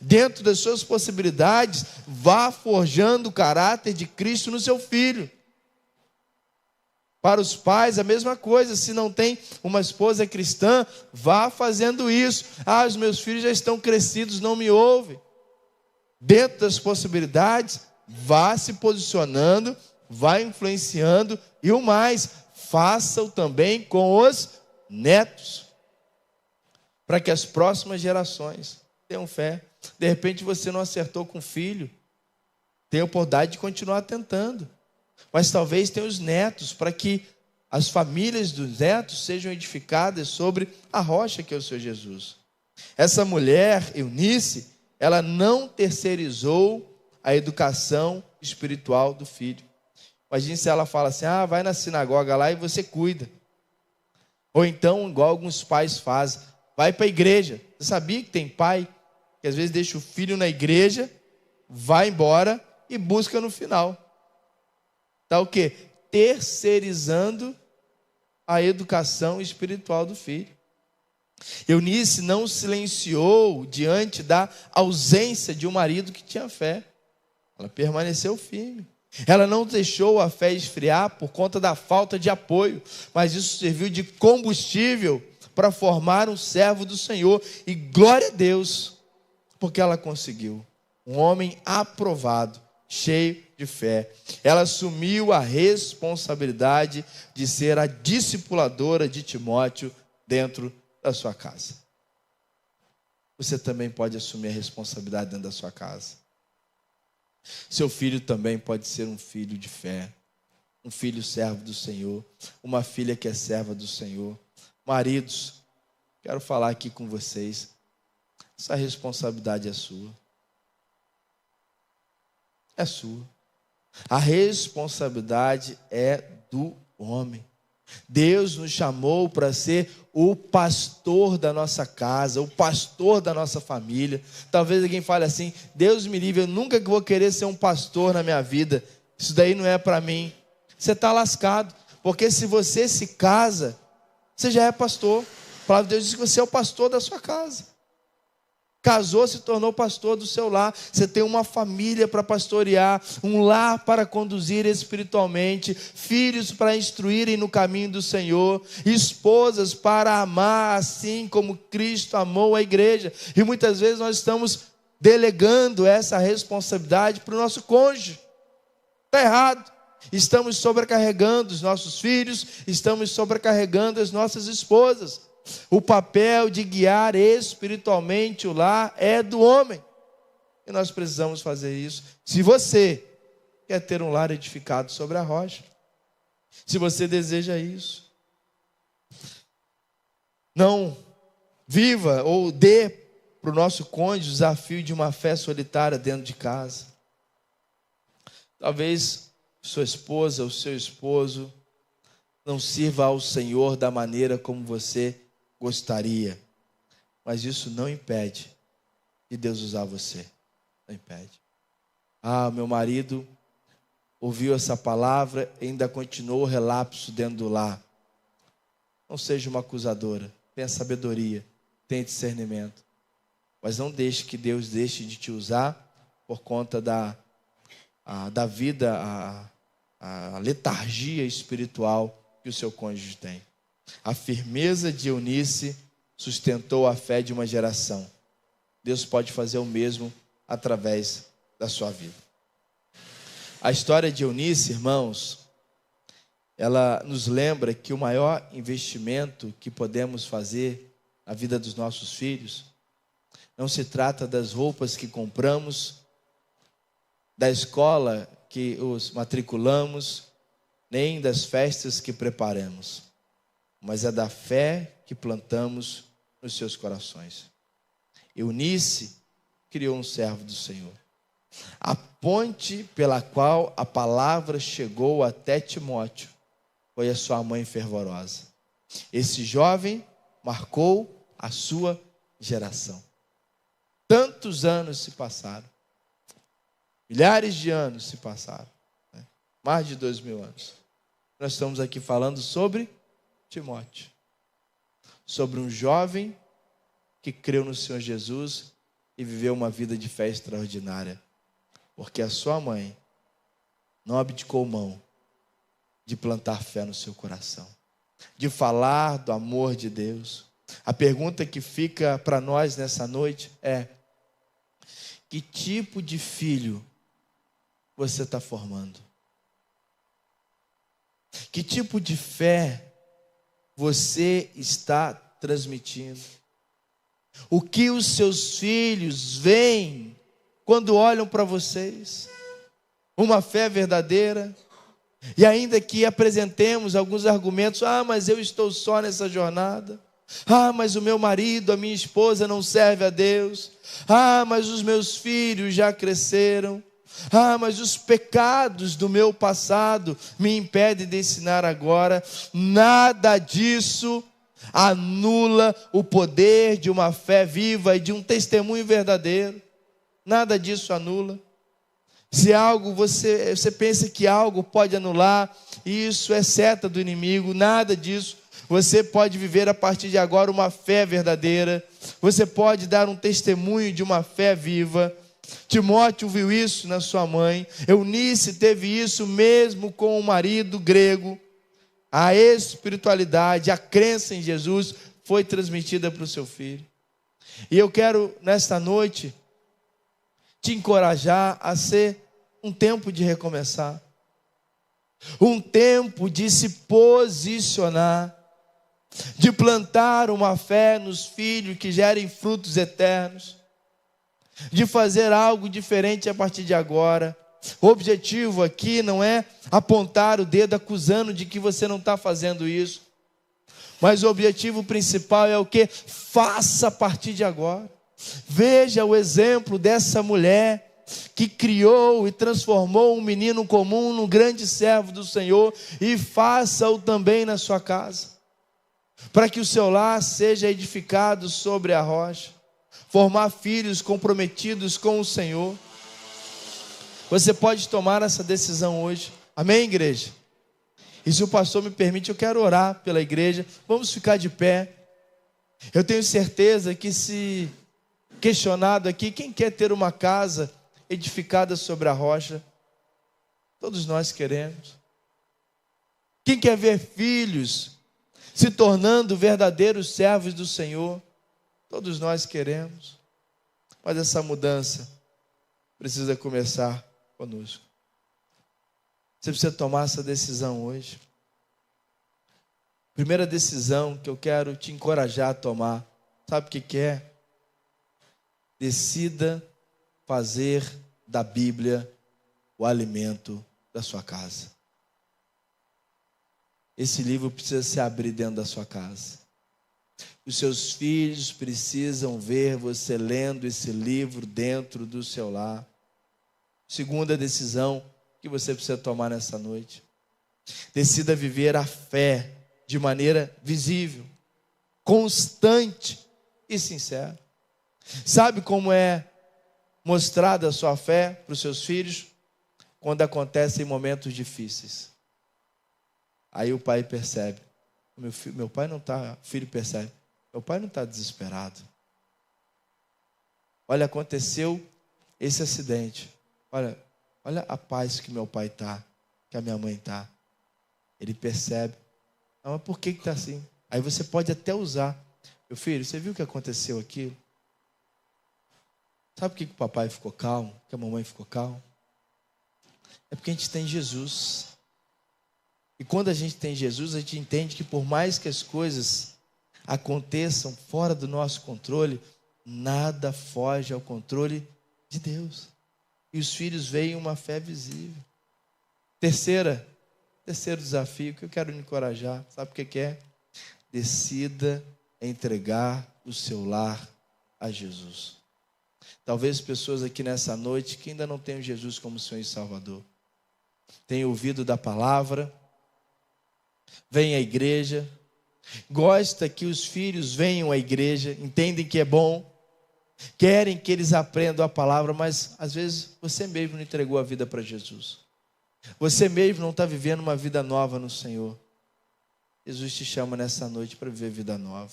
Dentro das suas possibilidades, vá forjando o caráter de Cristo no seu filho. Para os pais, a mesma coisa. Se não tem uma esposa cristã, vá fazendo isso. Ah, os meus filhos já estão crescidos, não me ouvem. Dentro das possibilidades, vá se posicionando, vá influenciando, e o mais, faça-o também com os netos, para que as próximas gerações tenham fé. De repente você não acertou com o filho, tem a oportunidade de continuar tentando, mas talvez tenha os netos, para que as famílias dos netos sejam edificadas sobre a rocha que é o Senhor Jesus. Essa mulher, Eunice, ela não terceirizou a educação espiritual do filho. Imagine se ela fala assim: ah, vai na sinagoga lá e você cuida. Ou então, igual alguns pais fazem, vai para a igreja. Você sabia que tem pai que às vezes deixa o filho na igreja, vai embora e busca no final. Está o quê? Terceirizando a educação espiritual do filho. Eunice não silenciou diante da ausência de um marido que tinha fé. Ela permaneceu firme. Ela não deixou a fé esfriar por conta da falta de apoio, mas isso serviu de combustível para formar um servo do Senhor. E glória a Deus, porque ela conseguiu. Um homem aprovado, cheio de fé. Ela assumiu a responsabilidade de ser a discipuladora de Timóteo dentro da sua casa. Você também pode assumir a responsabilidade dentro da sua casa. Seu filho também pode ser um filho de fé, um filho servo do Senhor, uma filha que é serva do Senhor. Maridos, quero falar aqui com vocês, essa responsabilidade é sua. É sua. A responsabilidade é do homem. Deus nos chamou para ser o pastor da nossa casa, o pastor da nossa família. Talvez alguém fale assim: Deus me livre, eu nunca vou querer ser um pastor na minha vida. Isso daí não é para mim. Você está lascado, porque se você se casa, você já é pastor. A palavra de Deus diz que você é o pastor da sua casa. Casou, se tornou pastor do seu lar. Você tem uma família para pastorear, um lar para conduzir espiritualmente, filhos para instruírem no caminho do Senhor, esposas para amar assim como Cristo amou a igreja. E muitas vezes nós estamos delegando essa responsabilidade para o nosso cônjuge. Está errado. Estamos sobrecarregando os nossos filhos, estamos sobrecarregando as nossas esposas. O papel de guiar espiritualmente o lar é do homem. E nós precisamos fazer isso. Se você quer ter um lar edificado sobre a rocha, se você deseja isso, não viva ou dê para o nosso cônjuge o desafio de uma fé solitária dentro de casa. Talvez sua esposa ou seu esposo não sirva ao Senhor da maneira como você gostaria, mas isso não impede de Deus usar você. Não impede. Meu marido ouviu essa palavra e ainda continuou o relapso dentro do lar. Não seja uma acusadora. Tenha sabedoria, tenha discernimento, mas não deixe que Deus deixe de te usar por conta da vida, a letargia espiritual que o seu cônjuge tem. A firmeza de Eunice sustentou a fé de uma geração. Deus pode fazer o mesmo através da sua vida. A história de Eunice, irmãos, ela nos lembra que o maior investimento que podemos fazer na vida dos nossos filhos não se trata das roupas que compramos, da escola que os matriculamos, nem das festas que preparamos, mas é da fé que plantamos nos seus corações. Eunice criou um servo do Senhor. A ponte pela qual a palavra chegou até Timóteo foi a sua mãe fervorosa. Esse jovem marcou a sua geração. Tantos anos se passaram. Milhares de anos se passaram. Mais de 2000 anos. Nós estamos aqui falando sobre Timóteo, sobre um jovem que creu no Senhor Jesus e viveu uma vida de fé extraordinária, porque a sua mãe não abdicou mão de plantar fé no seu coração, de falar do amor de Deus. A pergunta que fica para nós nessa noite é: que tipo de filho você está formando? Que tipo de fé você está transmitindo? O que os seus filhos veem quando olham para vocês? Uma fé verdadeira? E ainda que apresentemos alguns argumentos: mas eu estou só nessa jornada. Mas o meu marido, a minha esposa não serve a Deus. Mas os meus filhos já cresceram. Mas os pecados do meu passado me impedem de ensinar agora. Nada disso anula o poder de uma fé viva e de um testemunho verdadeiro. Nada disso anula. Se algo você pensa que algo pode anular, isso é seta do inimigo. Nada disso. Você pode viver a partir de agora uma fé verdadeira. Você pode dar um testemunho de uma fé viva. Timóteo viu isso na sua mãe. Eunice teve isso mesmo com o marido grego. A espiritualidade, a crença em Jesus foi transmitida para o seu filho. E eu quero nesta noite te encorajar a ser um tempo de recomeçar, um tempo de se posicionar, de plantar uma fé nos filhos que gerem frutos eternos, de fazer algo diferente a partir de agora. O objetivo aqui não é apontar o dedo acusando de que você não está fazendo isso, mas o objetivo principal é o que? Faça a partir de agora. Veja o exemplo dessa mulher que criou e transformou um menino comum num grande servo do Senhor, e faça-o também na sua casa, para que o seu lar seja edificado sobre a rocha, formar filhos comprometidos com o Senhor. Você pode tomar essa decisão hoje, amém, igreja? E se o pastor me permite, eu quero orar pela igreja. Vamos ficar de pé. Eu tenho certeza que, se questionado aqui, quem quer ter uma casa edificada sobre a rocha? Todos nós queremos. Quem quer ver filhos se tornando verdadeiros servos do Senhor? Todos nós queremos. Mas essa mudança precisa começar conosco. Você precisa tomar essa decisão hoje. Primeira decisão que eu quero te encorajar a tomar, sabe o que é? Decida fazer da Bíblia o alimento da sua casa. Esse livro precisa se abrir dentro da sua casa. Os seus filhos precisam ver você lendo esse livro dentro do seu lar. Segunda decisão que você precisa tomar nessa noite: decida viver a fé de maneira visível, constante e sincera. Sabe como é mostrada a sua fé para os seus filhos? Quando acontecem momentos difíceis. Aí o pai percebe: meu pai não está, o filho percebe, meu pai não está desesperado. Olha, aconteceu esse acidente. Olha a paz que meu pai está, que a minha mãe está. Ele percebe: não, mas por que está assim? Aí você pode até usar: meu filho, você viu o que aconteceu aqui? Sabe por que o papai ficou calmo? Que a mamãe ficou calma? É porque a gente tem Jesus. E quando a gente tem Jesus, a gente entende que por mais que as coisas aconteçam fora do nosso controle, nada foge ao controle de Deus. E os filhos veem uma fé visível. Terceiro desafio que eu quero me encorajar, sabe o que é? Decida entregar o seu lar a Jesus. Talvez pessoas aqui nessa noite que ainda não tenham Jesus como Senhor e Salvador, tenham ouvido da palavra, vêm à igreja, gosta que os filhos venham à igreja, entendem que é bom, querem que eles aprendam a palavra, mas às vezes você mesmo não entregou a vida para Jesus. Você mesmo não está vivendo uma vida nova no Senhor. Jesus te chama nessa noite para viver vida nova.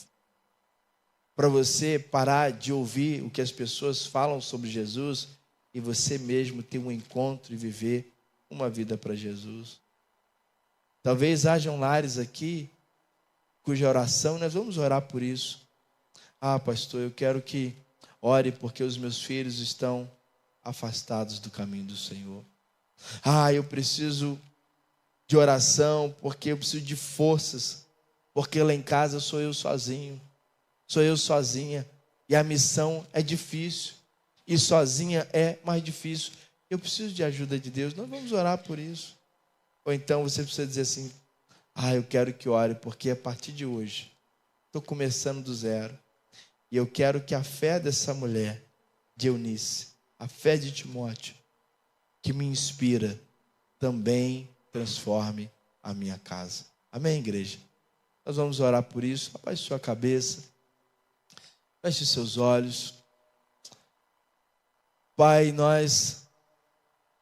Para você parar de ouvir o que as pessoas falam sobre Jesus e você mesmo ter um encontro e viver uma vida para Jesus. Talvez hajam lares aqui cuja oração, nós vamos orar por isso. Ah, pastor, eu quero que ore porque os meus filhos estão afastados do caminho do Senhor. Ah, eu preciso de oração porque eu preciso de forças, porque lá em casa sou eu sozinho, sou eu sozinha, e a missão é difícil, e sozinha é mais difícil. Eu preciso de ajuda de Deus. Nós vamos orar por isso. Ou então você precisa dizer assim: ah, eu quero que ore porque a partir de hoje estou começando do zero, e eu quero que a fé dessa mulher, de Eunice, a fé de Timóteo, que me inspira, também transforme a minha casa. Amém, igreja? Nós vamos orar por isso. Abaixe sua cabeça, feche seus olhos. Pai, nós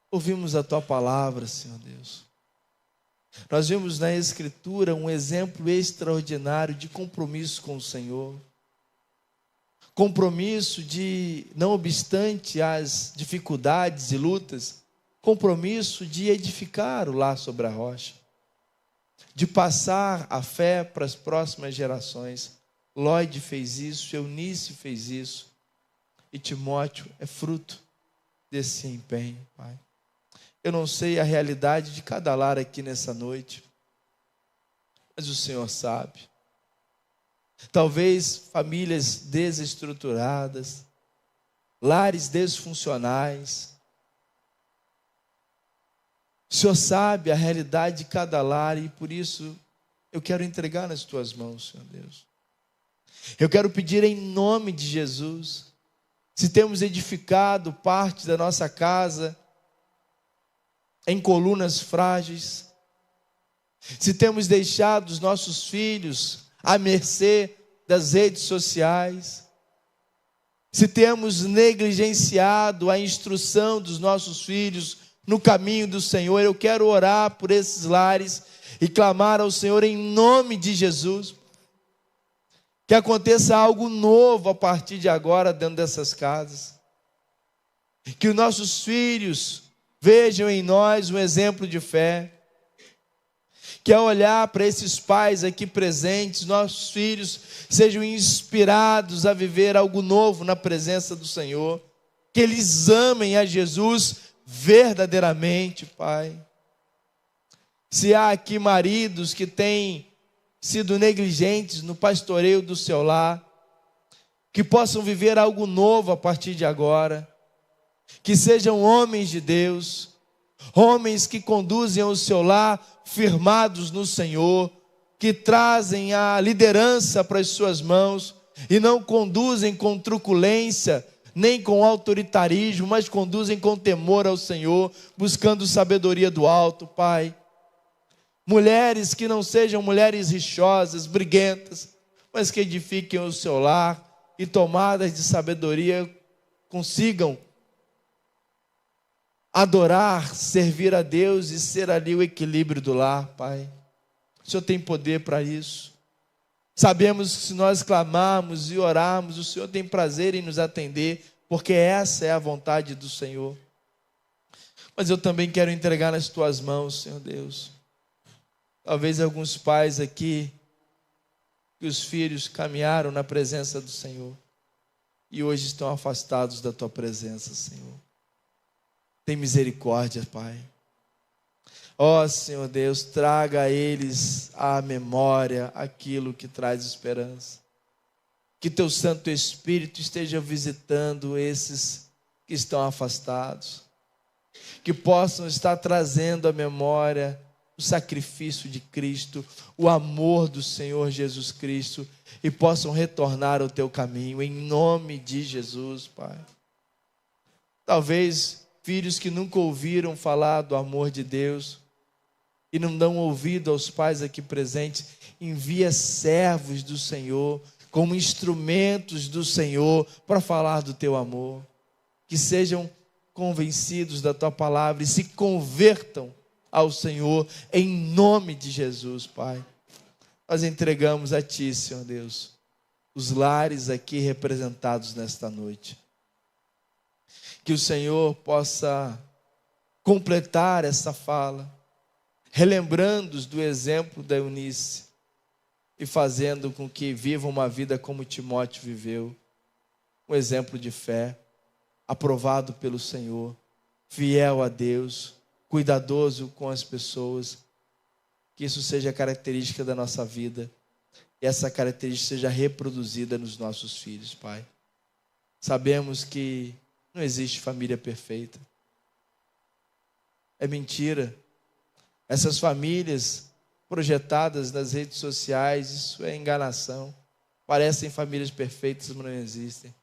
ouvimos a Tua palavra, Senhor Deus. Nós vimos na Escritura um exemplo extraordinário de compromisso com o Senhor. Compromisso de, não obstante as dificuldades e lutas, compromisso de edificar o lar sobre a rocha, de passar a fé para as próximas gerações. Lloyd fez isso, Eunice fez isso, e Timóteo é fruto desse empenho, Pai. Eu não sei a realidade de cada lar aqui nessa noite, mas o Senhor sabe. Talvez famílias desestruturadas, lares disfuncionais. O Senhor sabe a realidade de cada lar e por isso eu quero entregar nas Tuas mãos, Senhor Deus. Eu quero pedir em nome de Jesus se temos edificado parte da nossa casa em colunas frágeis, se temos deixado os nossos filhos à mercê das redes sociais, se temos negligenciado a instrução dos nossos filhos no caminho do Senhor. Eu quero orar por esses lares e clamar ao Senhor em nome de Jesus, que aconteça algo novo a partir de agora dentro dessas casas, que os nossos filhos vejam em nós um exemplo de fé, que ao olhar para esses pais aqui presentes, nossos filhos sejam inspirados a viver algo novo na presença do Senhor, que eles amem a Jesus verdadeiramente, Pai. Se há aqui maridos que têm sido negligentes no pastoreio do seu lar, que possam viver algo novo a partir de agora, que sejam homens de Deus, homens que conduzem o seu lar firmados no Senhor, que trazem a liderança para as suas mãos e não conduzem com truculência, nem com autoritarismo, mas conduzem com temor ao Senhor, buscando sabedoria do alto, Pai. Mulheres que não sejam mulheres rixosas, briguentas, mas que edifiquem o seu lar e tomadas de sabedoria consigam adorar, servir a Deus e ser ali o equilíbrio do lar, Pai. O Senhor tem poder para isso. Sabemos que se nós clamarmos e orarmos, o Senhor tem prazer em nos atender, porque essa é a vontade do Senhor. Mas eu também quero entregar nas Tuas mãos, Senhor Deus. Talvez alguns pais aqui, que os filhos caminharam na presença do Senhor e hoje estão afastados da Tua presença, Senhor. Tem misericórdia, Pai. Ó Senhor Deus, traga a eles à memória aquilo que traz esperança. Que Teu Santo Espírito esteja visitando esses que estão afastados. Que possam estar trazendo à memória o sacrifício de Cristo, o amor do Senhor Jesus Cristo, e possam retornar ao Teu caminho, em nome de Jesus, Pai. Talvez filhos que nunca ouviram falar do amor de Deus e não dão ouvido aos pais aqui presentes, envia servos do Senhor como instrumentos do Senhor para falar do Teu amor, que sejam convencidos da Tua palavra e se convertam ao Senhor em nome de Jesus, Pai. Nós entregamos a Ti, Senhor Deus, os lares aqui representados nesta noite. Que o Senhor possa completar essa fala, relembrando-os do exemplo da Eunice e fazendo com que vivam uma vida como Timóteo viveu, um exemplo de fé, aprovado pelo Senhor, fiel a Deus, cuidadoso com as pessoas. Que isso seja característica da nossa vida e essa característica seja reproduzida nos nossos filhos, Pai. Sabemos que não existe família perfeita. É mentira. Essas famílias projetadas nas redes sociais, isso é enganação. Parecem famílias perfeitas, mas não existem.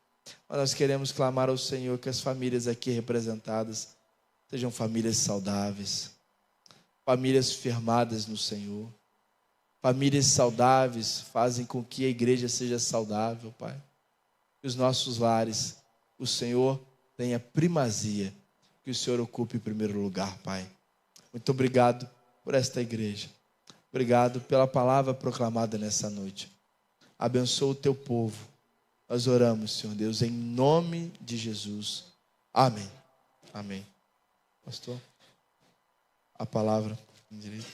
Mas nós queremos clamar ao Senhor que as famílias aqui representadas sejam famílias saudáveis, famílias firmadas no Senhor. Famílias saudáveis fazem com que a igreja seja saudável, Pai. Que os nossos lares, o Senhor tenha primazia, que o Senhor ocupe em primeiro lugar, Pai. Muito obrigado por esta igreja. Obrigado pela palavra proclamada nessa noite. Abençoa o Teu povo. Nós oramos, Senhor Deus, em nome de Jesus. Amém. Amém. Pastor, a palavra em direito.